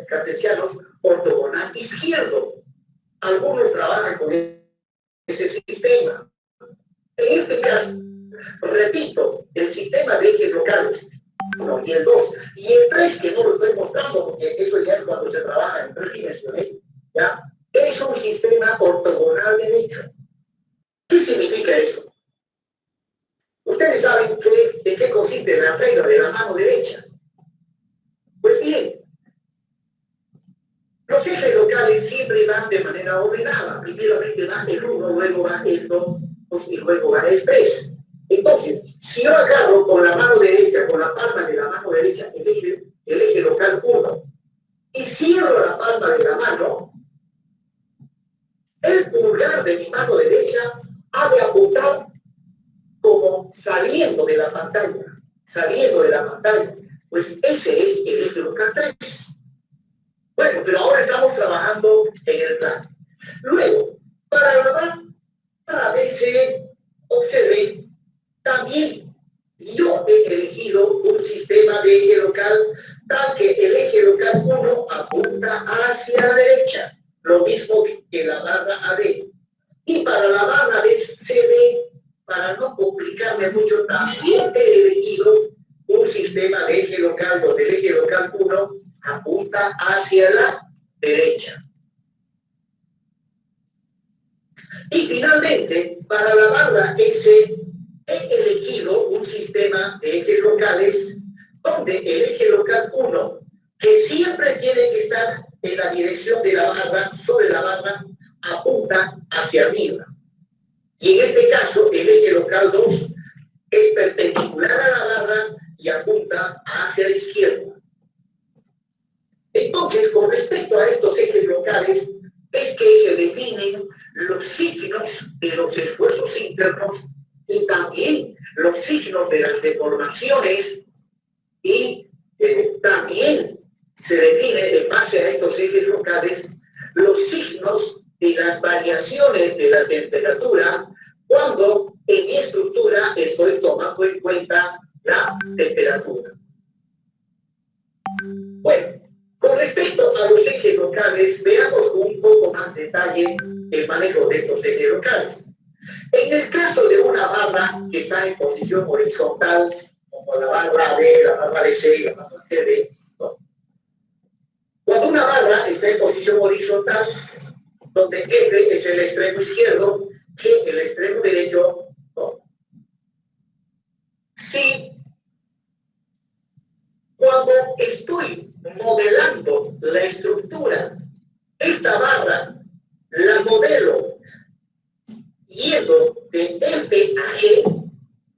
S2: cartesianos ortogonal izquierdo. Algunos trabajan con ese sistema. En este caso, repito, el sistema de ejes locales 1 y el 2 y el 3, que no lo estoy mostrando porque eso ya es cuando se trabaja en 3 dimensiones, ¿ya? Es un sistema ortogonal derecho. ¿Qué significa eso? Ustedes saben de qué consiste la regla de la mano derecha. Pues bien, los ejes locales siempre van de manera ordenada. Primeramente va el 1, luego va el 2 y luego va el 3. Entonces, si yo agarro con la mano derecha, con la palma de la mano derecha, el eje local 1, y cierro la palma de la mano, el pulgar de mi mano derecha ha de apuntar como saliendo de la pantalla, pues ese es el eje local 3. Bueno, pero ahora estamos trabajando en el plano. Luego, para la BC, observen, también yo he elegido un sistema de eje local tal que el eje local 1 apunta hacia la derecha, lo mismo que la barra AD. Y para la barra de CD, para no complicarme mucho, también he elegido un sistema de eje local donde el eje local 1 apunta hacia la derecha. Y finalmente, para la barra S, he elegido un sistema de ejes locales donde el eje local 1, que siempre tiene que estar en la dirección de la barra, sobre la barra, apunta hacia arriba. Y en este caso, el eje local 2 es perpendicular a la barra y apunta hacia la izquierda. Entonces, con respecto a estos ejes locales, es que se definen los signos de los esfuerzos internos y también los signos de las deformaciones, y también se define en base a estos ejes locales los signos de las variaciones de la temperatura cuando en mi estructura estoy tomando en cuenta la temperatura. Bueno, con respecto a los ejes locales, veamos con un poco más detalle el manejo de estos ejes locales. En el caso de una barra que está en posición horizontal, como la barra D, la barra DC y la barra CD, ¿no? Cuando una barra está en posición horizontal, donde F es el extremo izquierdo, G el extremo derecho, ¿no? Si cuando estoy modelando la estructura, esta barra la modelo yendo de F a G,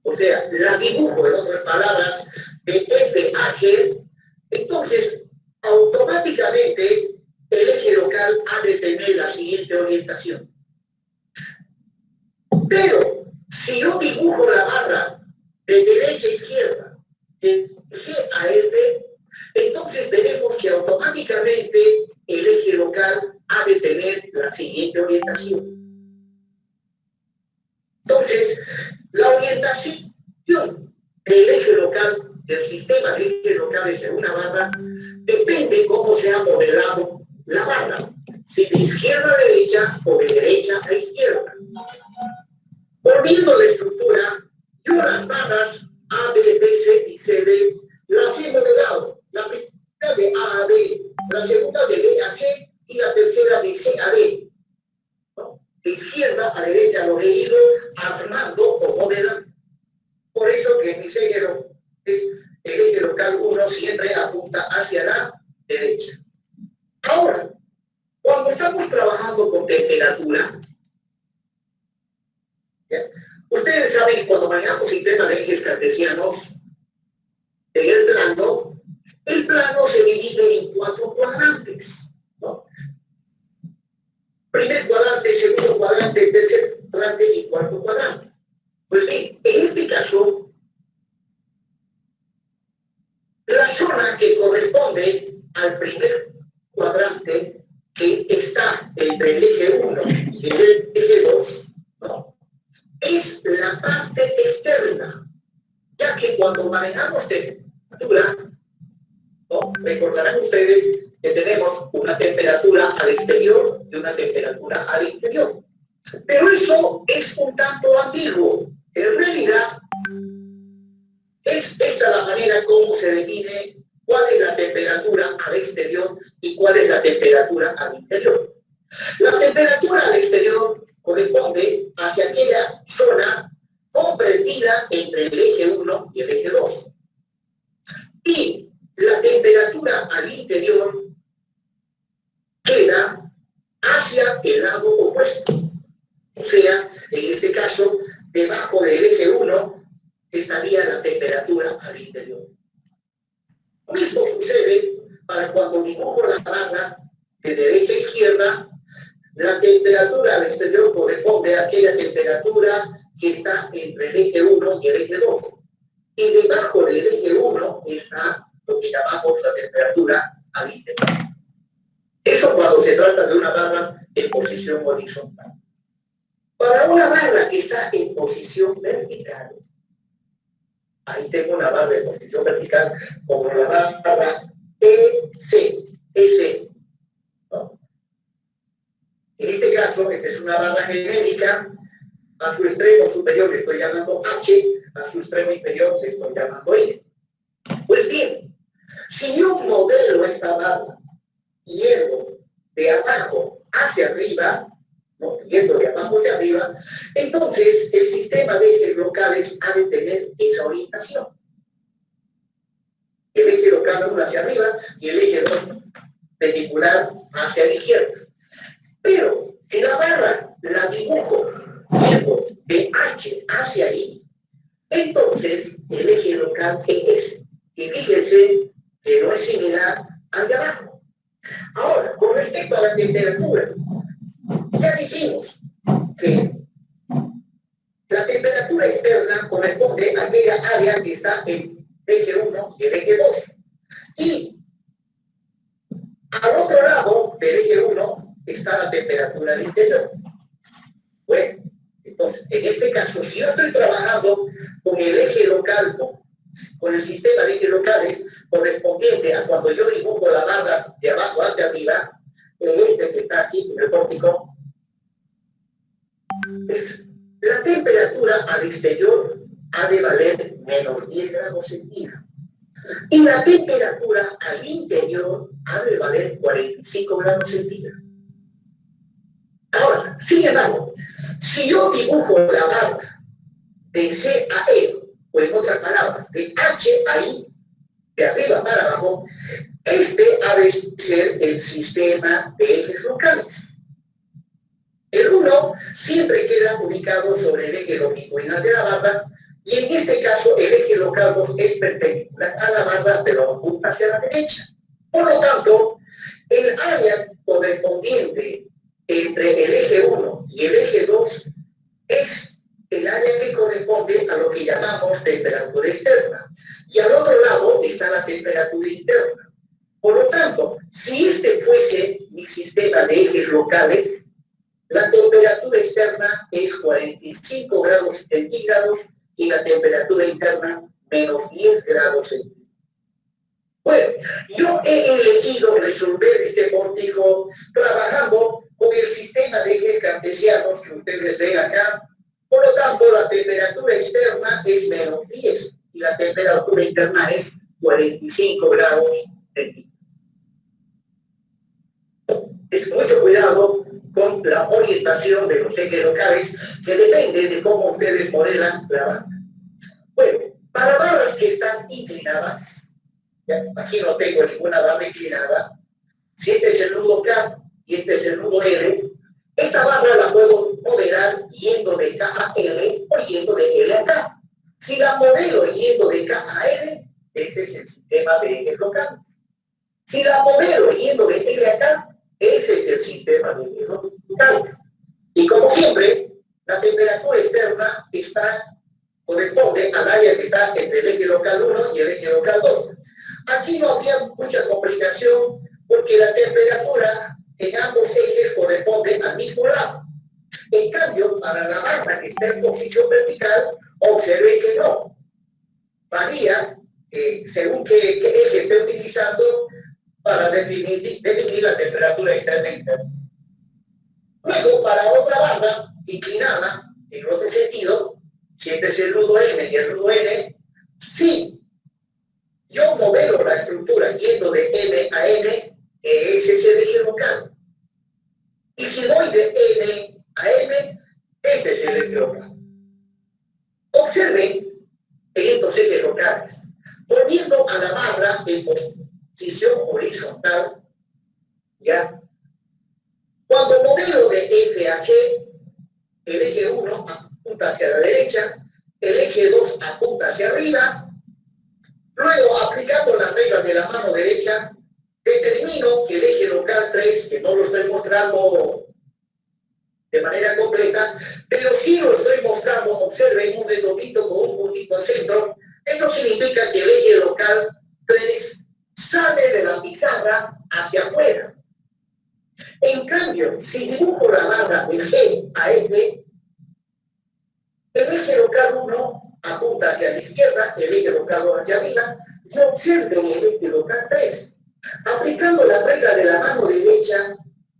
S2: o sea, la dibujo, en otras palabras, de F a G, entonces automáticamente el eje local ha de tener la siguiente orientación. Pero si yo dibujo la barra de derecha a izquierda, de G a F, entonces tenemos que automáticamente el eje local ha de tener la siguiente orientación. Entonces, la orientación del eje local, del sistema de ejes locales en una barra, depende cómo se ha modelado la barra, si de izquierda a derecha o de derecha a izquierda. Volviendo a la estructura, yo las barras A, B, B, C y C, D las he modelado. La primera de A a D, la segunda de B a C y la tercera de C a D. ¿No? De izquierda a derecha lo he ido armando o modelando. Por eso que el eje local 1 siempre apunta hacia la derecha. Ahora, cuando estamos trabajando con temperatura, ¿ya? Ustedes saben que cuando manejamos sistemas de ejes cartesianos, en el plano se divide en 4 cuadrantes, ¿no? Primer cuadrante, segundo cuadrante, tercer cuadrante y cuarto cuadrante. Pues bien, en este caso, la zona que corresponde al primer cuadrante, que está entre el eje 1 y el eje 2, ¿no?, es la parte externa, ya que cuando manejamos temperatura, ¿no?, recordarán ustedes que tenemos una temperatura al exterior y una temperatura al interior. Pero eso es un tanto ambiguo. En realidad, es esta la manera como se define cuál es la temperatura al exterior y cuál es la temperatura al interior. La temperatura al exterior corresponde hacia aquella zona comprendida entre el eje 1 y el eje 2. Y la temperatura al interior queda hacia el lado opuesto. O sea, en este caso, debajo del eje 1 estaría la temperatura al interior. Lo mismo sucede para cuando dibujo la barra de derecha a izquierda. La temperatura al exterior corresponde a aquella temperatura que está entre el eje 1 y el eje 2. Y debajo del eje 1 está lo que llamamos la temperatura al interior. Eso cuando se trata de una barra en posición horizontal. Para una barra que está en posición vertical, ahí tengo una barra de posición vertical como la barra EC, ¿no? En este caso, esta es una barra genérica. A su extremo superior le estoy llamando H, a su extremo inferior le estoy llamando I. Pues bien, si yo modelo esta barra yendo de abajo hacia arriba, ¿no?, yendo de abajo hacia arriba, entonces el sistema de ejes locales ha de tener esa orientación. El eje local 1 hacia arriba y el eje 2 perpendicular hacia la izquierda. Pero si la barra la dibujo yendo de H hacia I, entonces el eje local es ese. Y fíjense que no es similar al de abajo. Ahora, con respecto a la temperatura, ya dijimos que la temperatura externa corresponde a aquella área que está en el eje 1 y el eje 2. Y al otro lado del eje 1 está la temperatura al interior. Bueno, entonces, en este caso, si yo estoy trabajando con el eje local, con el sistema de ejes locales correspondiente a cuando yo dibujo la barra de abajo hacia arriba, este que está aquí en el pórtico, la temperatura al exterior ha de valer menos 10 grados centígrados. Y la temperatura al interior ha de valer 45 grados centígrados. Ahora, sin embargo, si yo dibujo la barra de C a E, o en otras palabras, de H a I, de arriba para abajo, este ha de ser el sistema de ejes locales. El 1 siempre queda ubicado sobre el eje longitudinal de la barra, y en este caso el eje local 2 es perpendicular a la barra, pero apunta hacia la derecha. Por lo tanto, el área correspondiente entre el eje 1 y el eje 2 es el área que corresponde a lo que llamamos temperatura externa. Y al otro lado está la temperatura interna. Por lo tanto, si este fuese mi sistema de ejes locales, la temperatura externa es 45 grados centígrados y la temperatura interna menos 10 grados centígrados. Bueno, yo he elegido resolver este pórtico trabajando con el sistema de ejes cartesianos que ustedes ven acá. Por lo tanto, la temperatura externa es menos 10 y la temperatura interna es 45 grados centígrados. Es mucho cuidado con la orientación de los ejes locales, que depende de cómo ustedes modelan la barra. Bueno, para barras que están inclinadas, ¿ya? Aquí no tengo ninguna barra inclinada. Si este es el nudo K y este es el nudo L, esta barra la puedo modelar yendo de K a L o yendo de L a K. Si la modelo yendo de K a L, ese es el sistema de ejes locales. Si la modelo yendo de L a K, ese es el sistema de ejes locales. Y como siempre, la temperatura externa corresponde al área que está entre el eje local 1 y el eje local 2. Aquí no había mucha complicación porque la temperatura en ambos ejes corresponde al mismo lado. En cambio, para la barra que está en posición vertical, observe que no. Varía según qué eje esté utilizando para definir la temperatura externa e interna. Luego, para otra barra inclinada, en otro sentido, si este es el nudo M y el nudo N, sí, yo modelo la estructura yendo de M a N, ese es el eje local. Y si voy de N a M, ese es el eje local. Observen en estos ejes locales, volviendo a la barra en posición horizontal, ¿ya? Cuando modelo de F a G, el eje 1 apunta hacia la derecha, el eje 2 apunta hacia arriba. Luego, aplicando las reglas de la mano derecha, determino que el eje local 3, que no lo estoy mostrando de manera completa, pero sí lo estoy mostrando, observen un redondito con un puntito al centro, eso significa que el eje local 3 sale de la pizarra hacia afuera. En cambio, si dibujo la barra de G a F, el eje local 1 apunta hacia la izquierda, el eje local 2 hacia arriba, y observen el eje local 3. Aplicando la regla de la mano derecha,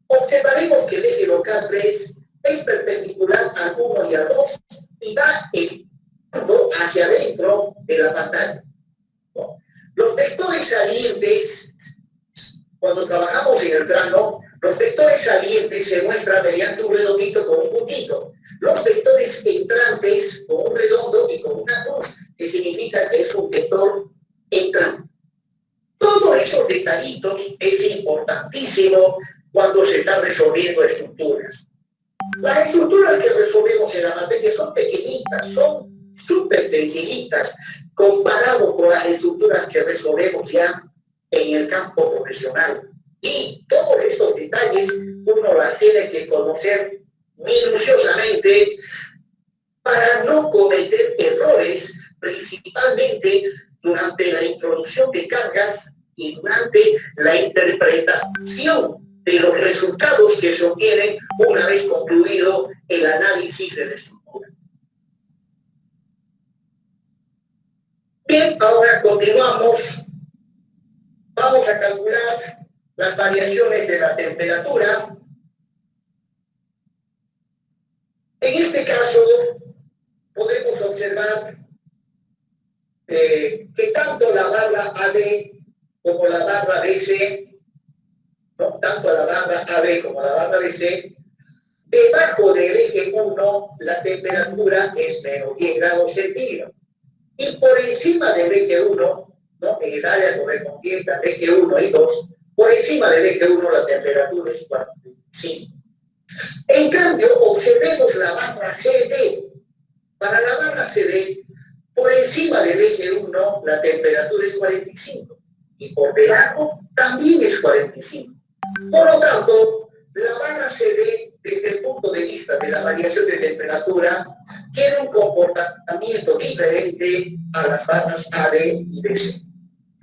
S2: observaremos que el eje local 3 es perpendicular al 1 y al 2 y va hacia adentro de la pantalla. Los vectores salientes, cuando trabajamos en el plano, los vectores salientes se muestran mediante un redondito con un puntito. Los vectores entrantes con un redondo y con una cruz, que significa que es un vector entrante. Todos esos detallitos es importantísimo cuando se están resolviendo estructuras. Las estructuras que resolvemos en la materia son pequeñitas, son súper sencillitas comparado con las estructuras que resolvemos ya en el campo profesional. Y todos estos detalles uno las tiene que conocer minuciosamente para no cometer errores, principalmente durante la introducción de cargas y durante la interpretación de los resultados que se obtienen una vez concluido el análisis de la estructura. Bien, ahora continuamos. Vamos a calcular las variaciones de la temperatura. En este caso, podemos observar que tanto la barra AB como la barra BC, ¿no? Tanto la barra AB como la barra BC, debajo del eje 1 la temperatura es menos 10 grados centígrados. Y por encima del eje 1, ¿no? En el área correspondiente al eje 1 y 2, por encima del eje 1 la temperatura es 45. En cambio, observemos la barra CD. Para la barra CD, por encima del eje 1 la temperatura es 45 y por debajo también es 45. Por lo tanto, la barra CD, desde el punto de vista de la variación de temperatura, tiene un comportamiento diferente a las barras AB y BC.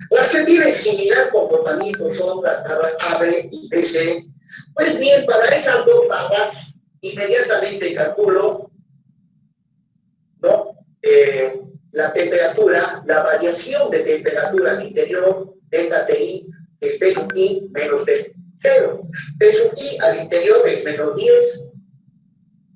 S2: Las que tienen similar comportamiento son las barras AB y BC. Pues bien, para esas dos barras, inmediatamente calculo, ¿no? La temperatura, la variación de temperatura al interior, delta TI, es T sub I menos T sub 0. T sub I al interior es menos 10.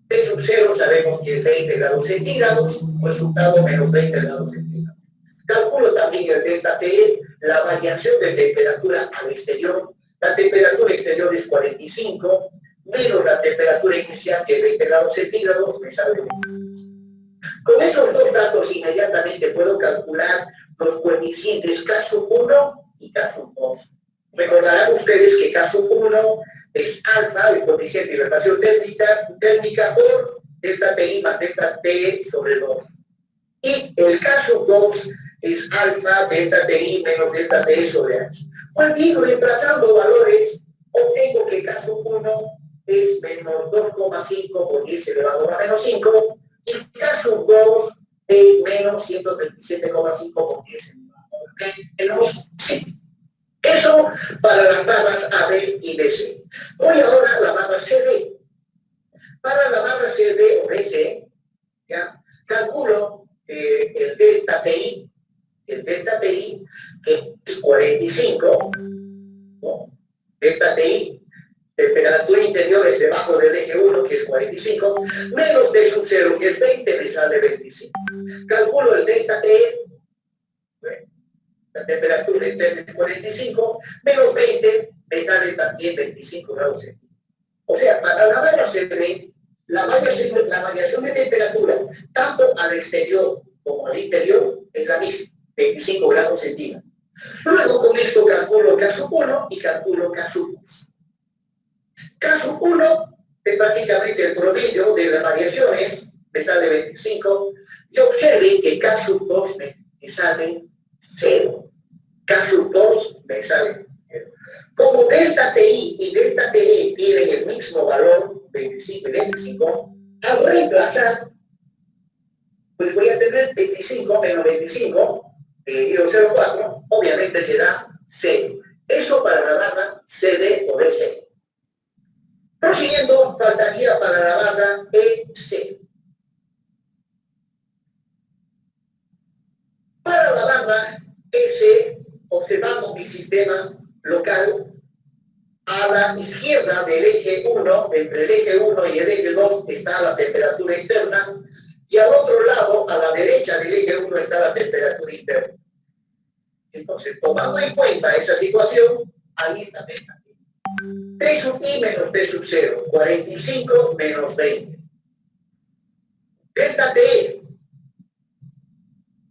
S2: T sub 0 sabemos que es 20 grados centígrados, resultado menos 20 grados centígrados. Calculo también el delta TE, la variación de temperatura al exterior. La temperatura exterior es 45, menos la temperatura inicial que es 20 grados centígrados, me sale 20. Con esos dos datos inmediatamente puedo calcular los coeficientes K1 y K2. Recordarán ustedes que K1 es alfa, el coeficiente de dilatación térmica por delta TI más delta T sobre 2. Y el K2 es alfa, delta TI menos delta T sobre H. Pues bien, reemplazando valores, obtengo que K1 es menos 2,5 por 10 elevado a menos 5 y K2 es menos 137,5 por 10 elevado a menos 5. Eso para las barras AB y BC. Voy ahora a la barra CD. Para la barra CD o BC, ¿ya? Calculo el delta TI, que es 45, ¿no? Delta TI, temperatura interior es debajo del eje 1, que es 45, menos D sub 0, que es 20, me sale 25. Calculo el delta TI, la temperatura interna es 45, menos 20, me sale también 25 grados centígrados. O sea, para la barra CD, la variación de temperatura, tanto al exterior como al interior, es la misma, 25 grados centígrados. Luego con esto calculo K1 y calculo K2. K1 es prácticamente el promedio de las variaciones, me sale 25, y observen que K2 me sale 0. K2 me sale 0. Como delta TI y delta TE tienen el mismo valor, 25 y 25, al reemplazar, pues voy a tener 25 menos 25, dividido 0,4, obviamente queda 0. Eso para la barra CD o DC. Prosiguiendo, faltaría para la barra EC. Para la barra EC, observamos mi sistema local a la izquierda del eje 1, entre el eje 1 y el eje 2 está la temperatura externa, y al otro lado, a la derecha del eje 1, está la temperatura interna. Entonces, tomando en cuenta esa situación, ahí está delta T. T sub I menos T sub 0, 45 menos 20. Delta T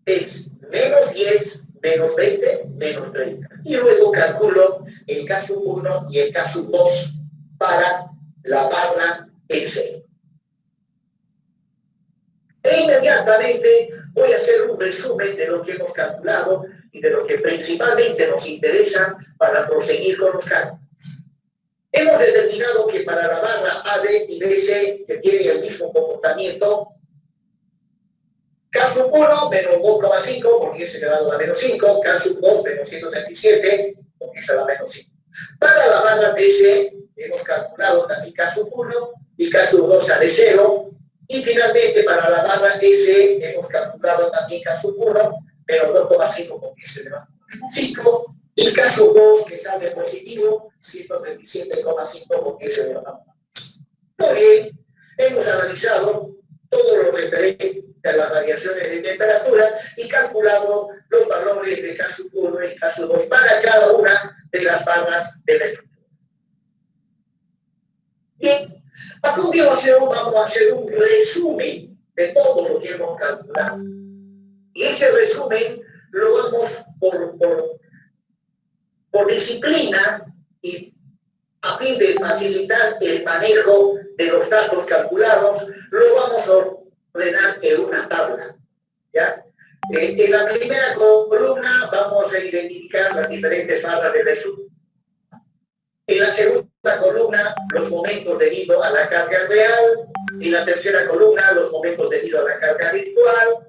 S2: es menos 10, menos 20, menos 30. Y luego calculo el K1 y el K2 para la barra EC. E inmediatamente voy a hacer un resumen de lo que hemos calculado y de lo que principalmente nos interesa para proseguir con los cálculos. Hemos determinado que para la barra AD y BC, que tienen el mismo comportamiento, K1 menos 2,5 por 10 elevado a menos 5, K2 menos 137 por 10 elevado a menos 5. Para la barra BC hemos calculado también K1 y K2 sale 0. Y finalmente para la barra S hemos calculado también K1 menos 2,5 por 10 elevado a menos 5. Y K2 que sale positivo, 137,5 por 10 elevado a menos 5. Muy bien, hemos analizado todo lo referente a las variaciones de temperatura y calculado los valores de K1 y K2 para cada una de las barras de la estructura. Bien, a continuación vamos a hacer un resumen de todo lo que hemos calculado. Y ese resumen lo vamos por disciplina y a fin de facilitar el manejo de los datos calculados, lo vamos a ordenar en una tabla, ¿ya? En la primera columna vamos a identificar las diferentes barras de resumen. En la segunda columna, los momentos debido a la carga real. En la tercera columna, los momentos debido a la carga virtual.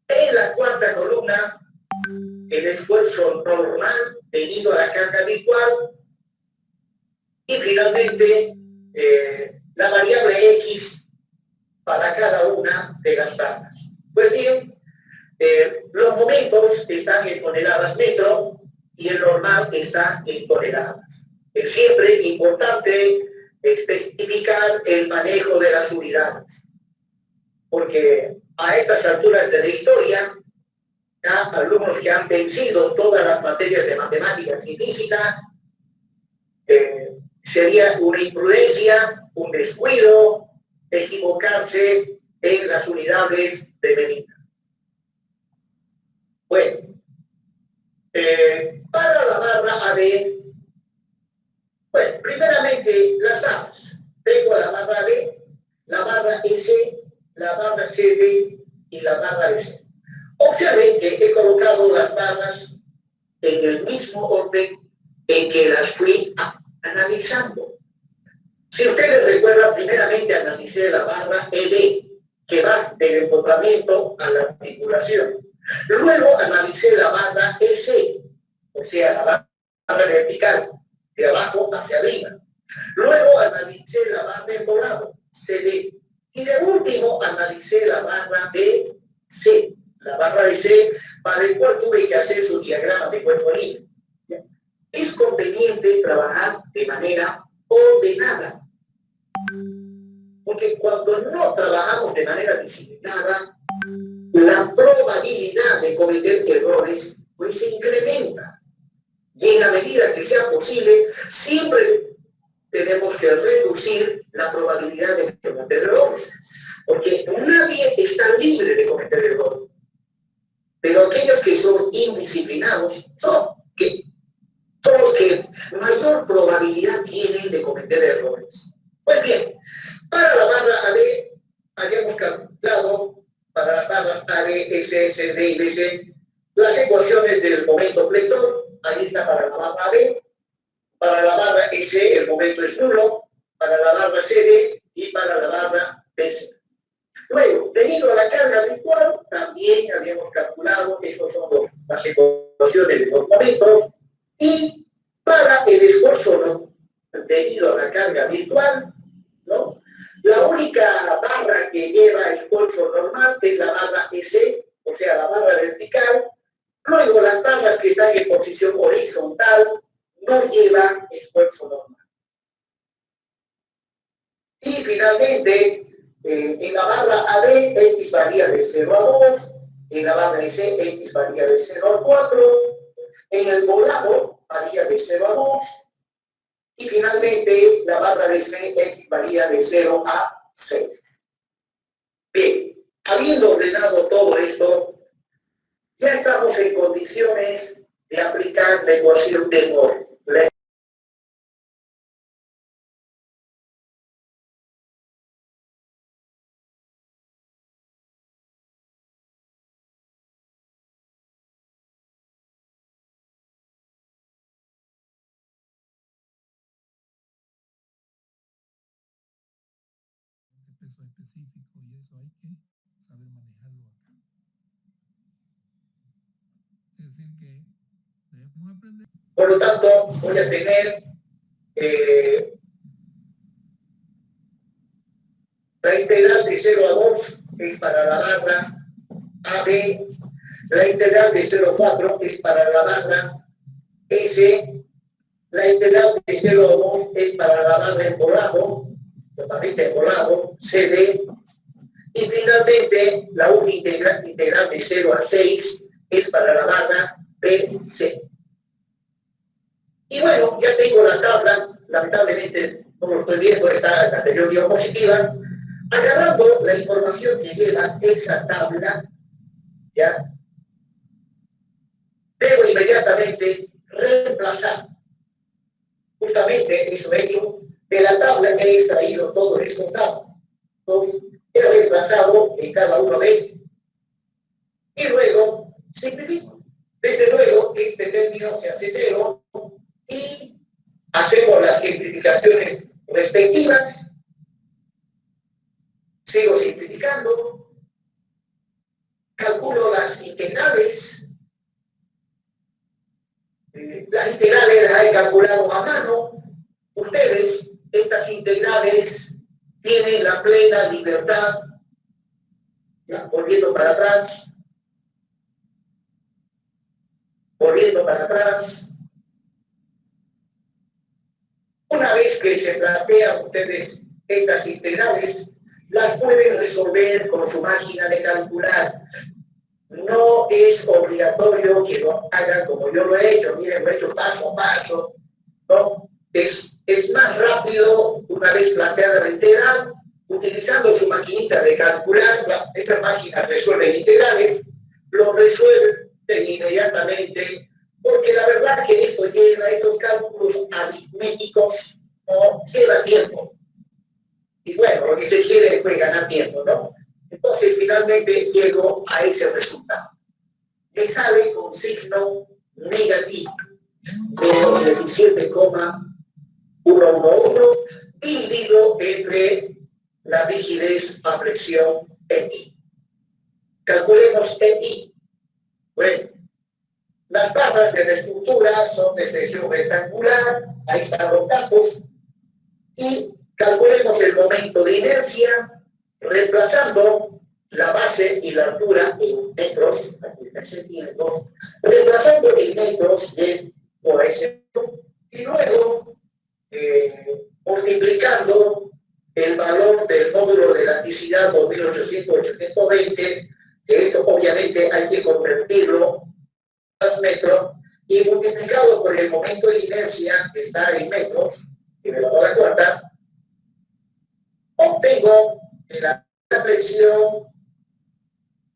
S2: En la cuarta columna, el esfuerzo normal debido a la carga virtual. Y finalmente, la variable X para cada una de las barras. Pues bien, los momentos están en toneladas metro y el normal está en toneladas. Es siempre importante especificar el manejo de las unidades, porque a estas alturas de la historia, ya alumnos que han vencido todas las materias de matemáticas y física, sería una imprudencia, un descuido, equivocarse en las unidades de medida. Bueno, Para la barra AB, bueno, primeramente las barras. Tengo la barra B, la barra S, la barra CD y la barra S. Observen que he colocado las barras en el mismo orden en que las fui analizando. Si ustedes recuerdan, primeramente analicé la barra ED, que va del empotramiento a la articulación. Luego analicé la barra EC, o sea, la barra vertical, de abajo hacia arriba. Luego analicé la barra embolado, CD. Y de último analicé la barra BC, la barra BC, para el cual tuve que hacer su diagrama de cuerpo libre. Es conveniente trabajar de manera ordenada, porque cuando no trabajamos de manera disciplinada, la probabilidad de cometer errores pues se incrementa. Y en la medida que sea posible, siempre tenemos que reducir la probabilidad de cometer errores, porque nadie está libre de cometer errores. Pero aquellos que son indisciplinados son los que mayor probabilidad tienen de cometer errores. Pues bien, para la barra AB habíamos calculado, para las barras AB, SS, D y BC, las ecuaciones del momento flector. Ahí está para la barra AB. Para la barra S el momento es nulo, para la barra CD y para la barra BC. Luego, debido a la carga virtual, también habíamos calculado, esos son las ecuaciones de los momentos, y para el esfuerzo, ¿no?, debido a la carga virtual, ¿no?, la única barra que lleva esfuerzo normal es la barra S, o sea, la barra vertical. Luego, las barras que están en posición horizontal no llevan esfuerzo normal. Y finalmente, en la barra AB, X varía de 0 a 2, en la barra S, X varía de 0 a 4, en el volado varía de 0 a 2, y finalmente la barra BC, X varía de 0 a 6. Bien, habiendo ordenado todo esto, ya estamos en condiciones de aplicar la ecuación de Moore.
S5: Peso específico y eso hay que saber manejarlo acá. Es decir que debemos aprender.
S2: Por lo tanto, voy a tener la integral de 0 a 2 es para la barra AB, la integral de 0 a 4 es para la barra S, la integral de 0 a 2 es para la barra embolado, CD, y finalmente la única integral de 0 a 6 es para la barra BC. Y bueno, ya tengo la tabla, lamentablemente no lo estoy viendo, está en la anterior diapositiva. Agarrando la información que lleva esa tabla, ¿ya?, debo inmediatamente reemplazar. Justamente eso he hecho. De la tabla he extraído todos estos datos. Entonces, he reemplazado en cada uno de ellos. Y luego simplifico. Desde luego, este término se hace 0 y hacemos las simplificaciones respectivas. Sigo simplificando. Calculo las integrales. Las integrales las he calculado a mano. Ustedes, estas integrales, tienen la plena libertad, ya, volviendo para atrás, Una vez que se plantean ustedes estas integrales, las pueden resolver con su máquina de calcular. No es obligatorio que lo hagan como yo lo he hecho. Miren, lo he hecho paso a paso, ¿no? Es más rápido, una vez planteada la integral, utilizando su maquinita de calcular. Esa máquina resuelve integrales, lo resuelve inmediatamente porque la verdad que estos cálculos aritméticos, no lleva tiempo. Y bueno, lo que se quiere es pues, ganar tiempo, ¿no? Entonces, finalmente llego a ese resultado. Me sale con signo negativo, menos 17,111 dividido entre la rigidez a presión EI. Calculemos EI. Bueno, las barras de la estructura son de sección rectangular, ahí están los datos, y calculemos el momento de inercia reemplazando la base y la altura en metros, aquí está en centímetros, reemplazando en metros por ese, y luego multiplicando el valor del módulo de elasticidad 2800-820, que esto obviamente hay que convertirlo a metros, y multiplicado por el momento de inercia, que está en metros, que me lo voy a cuarta, obtengo que la presión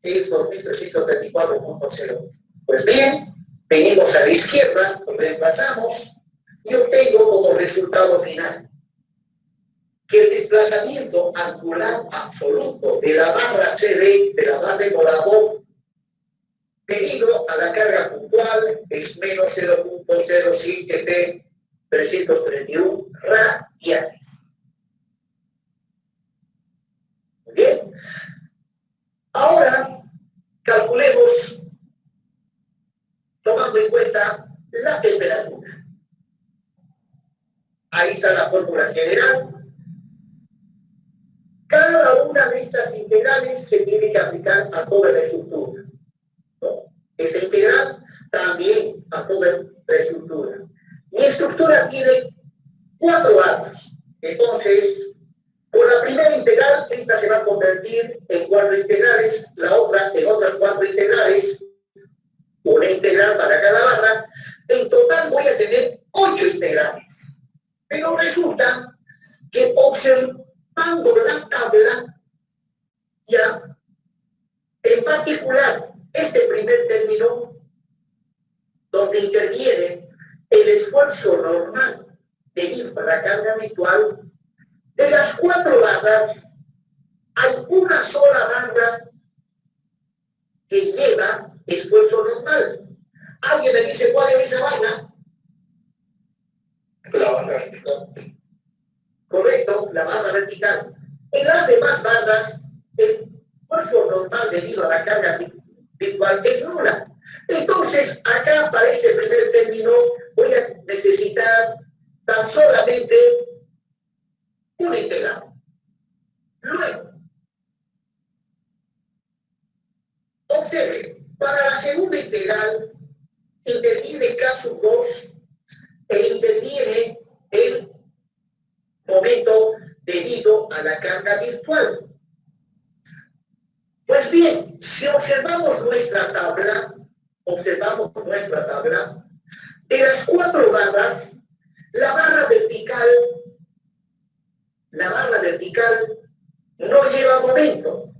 S2: es 2334,0. Pues bien, venimos a la izquierda, lo reemplazamos y obtengo como resultado final que el desplazamiento angular absoluto de la barra CD, de la barra de Moravón, debido a la carga puntual es menos 0.07 331 radianes. Bien. Ahora calculemos, tomando en cuenta la temperatura. Ahí está la fórmula general. Cada una de estas integrales se tiene que aplicar a toda la estructura, ¿no? Esta integral también a toda la estructura. Mi estructura tiene 4 barras. Entonces, por la primera integral, esta se va a convertir en 4 integrales, la otra en otras 4 integrales, una integral para cada barra. En total voy a tener 8 integrales. Pero resulta que observando la tabla, ya, en particular, este primer término, donde interviene el esfuerzo normal debido a la carga habitual, de las 4 barras, hay una sola barra que lleva esfuerzo normal. ¿Alguien me dice cuál es esa barra?
S3: La barra vertical.
S2: Correcto, la barra vertical. En las demás barras, el esfuerzo normal debido a la carga virtual es nula. Entonces, acá para este primer término voy a necesitar tan solamente una integral. Luego, observe, para la segunda integral interviene caso 2 e interviene el momento debido a la carga virtual. Pues bien, si observamos nuestra tabla, de las 4 barras, la barra vertical no lleva momento.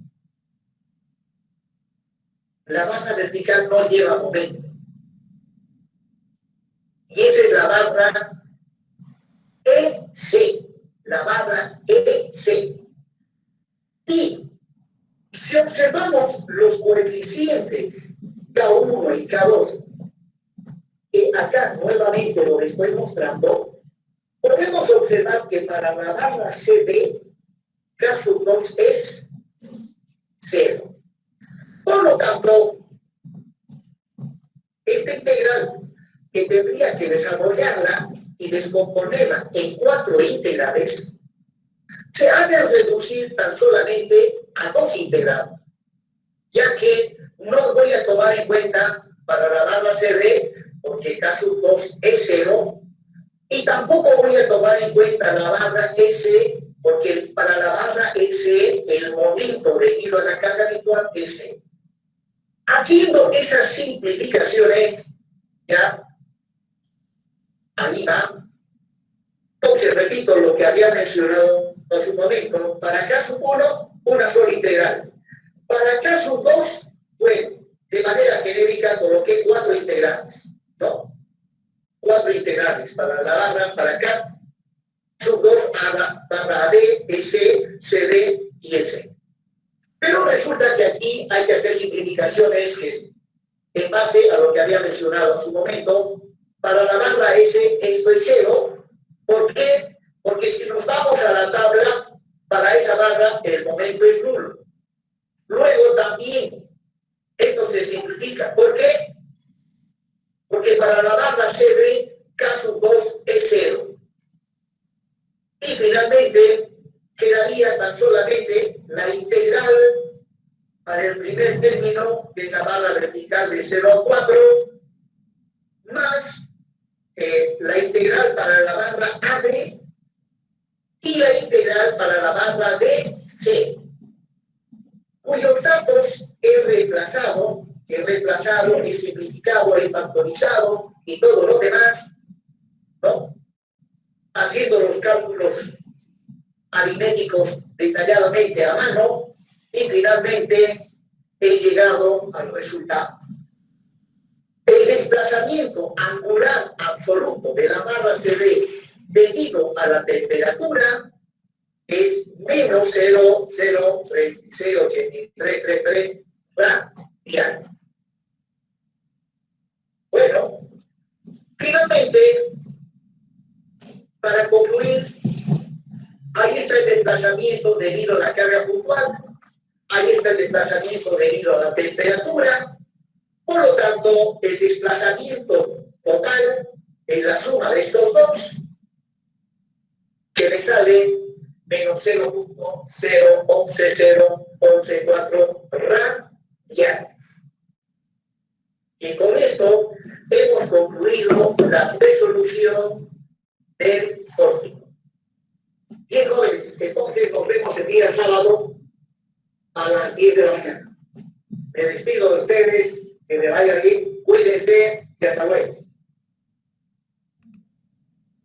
S2: La barra vertical no lleva momento. Y esa es la barra EC. La barra EC. Y si observamos los coeficientes K1 y K2, que acá nuevamente lo estoy mostrando, podemos observar que para la barra CD, caso 2 es 0. Por lo tanto, esta integral que tendría que desarrollarla y descomponerla en 4 integrales, se ha de reducir tan solamente a 2 integrales, ya que no voy a tomar en cuenta para la barra CD, porque caso 2 es 0, y tampoco voy a tomar en cuenta la barra S, porque para la barra S el momento debido a la carga virtual es 0. Haciendo esas simplificaciones, ya, ahí va. Entonces, repito lo que había mencionado hace un momento. Para caso 1, una sola integral. Para caso 2, bueno, de manera genérica coloqué 4 integrales. ¿no? 4 integrales para la barra, para acá, sub 2, barra AD, EC, CD y EC. Pero resulta que aquí hay que hacer simplificaciones en base a lo que había mencionado en su momento. Para la barra S esto es 0. ¿Por qué? Porque si nos vamos a la tabla, para esa barra el momento es nulo. Luego también esto se simplifica. ¿Por qué? Porque para la barra CD, K sub 2 es 0. Y finalmente quedaría tan solamente la integral para el primer término, que es la barra vertical de 0 a 4, más la integral para la barra AB y la integral para la barra DC, cuyos datos he reemplazado, he simplificado, he factorizado y todo lo demás, ¿no? Haciendo los cálculos aritméticos detalladamente a mano, y finalmente he llegado al resultado. El desplazamiento angular absoluto de la barra CD debido a la temperatura es menos 0,08333 radianes. Bueno, finalmente, para concluir, ahí está el desplazamiento debido a la carga puntual, ahí está el desplazamiento debido a la temperatura. Por lo tanto, el desplazamiento total es la suma de estos dos, que me sale menos 0.0114 radianes. Y con esto hemos concluido la resolución del pórtico. Bien, jóvenes, entonces nos vemos el día sábado a las 10 de la mañana. Me despido de ustedes, que me vayan bien, cuídense y hasta luego.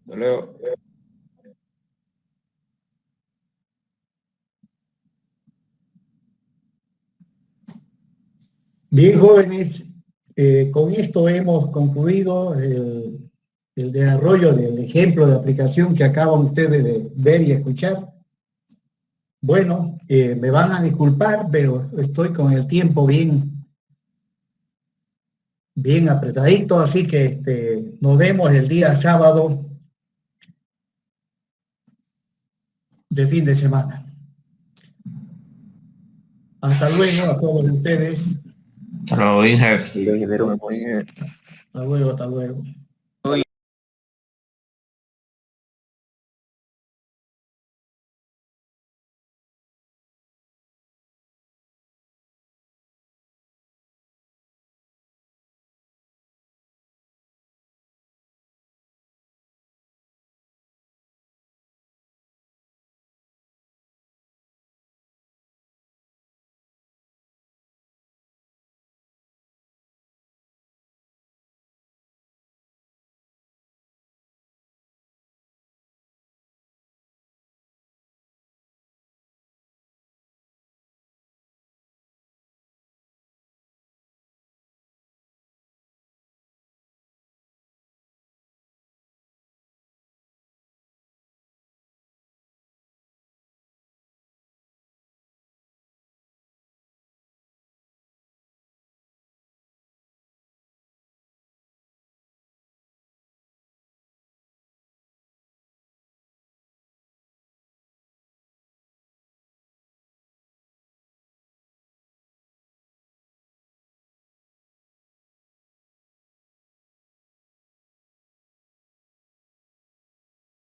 S6: Hasta luego.
S1: Bien, jóvenes, con esto hemos concluido el desarrollo del ejemplo de aplicación que acaban ustedes de ver y escuchar. Bueno, me van a disculpar, pero estoy con el tiempo bien apretadito, así que nos vemos el día sábado de fin de semana. Hasta luego a todos ustedes.
S6: Hasta luego, Inge.
S1: Hasta luego, hasta luego.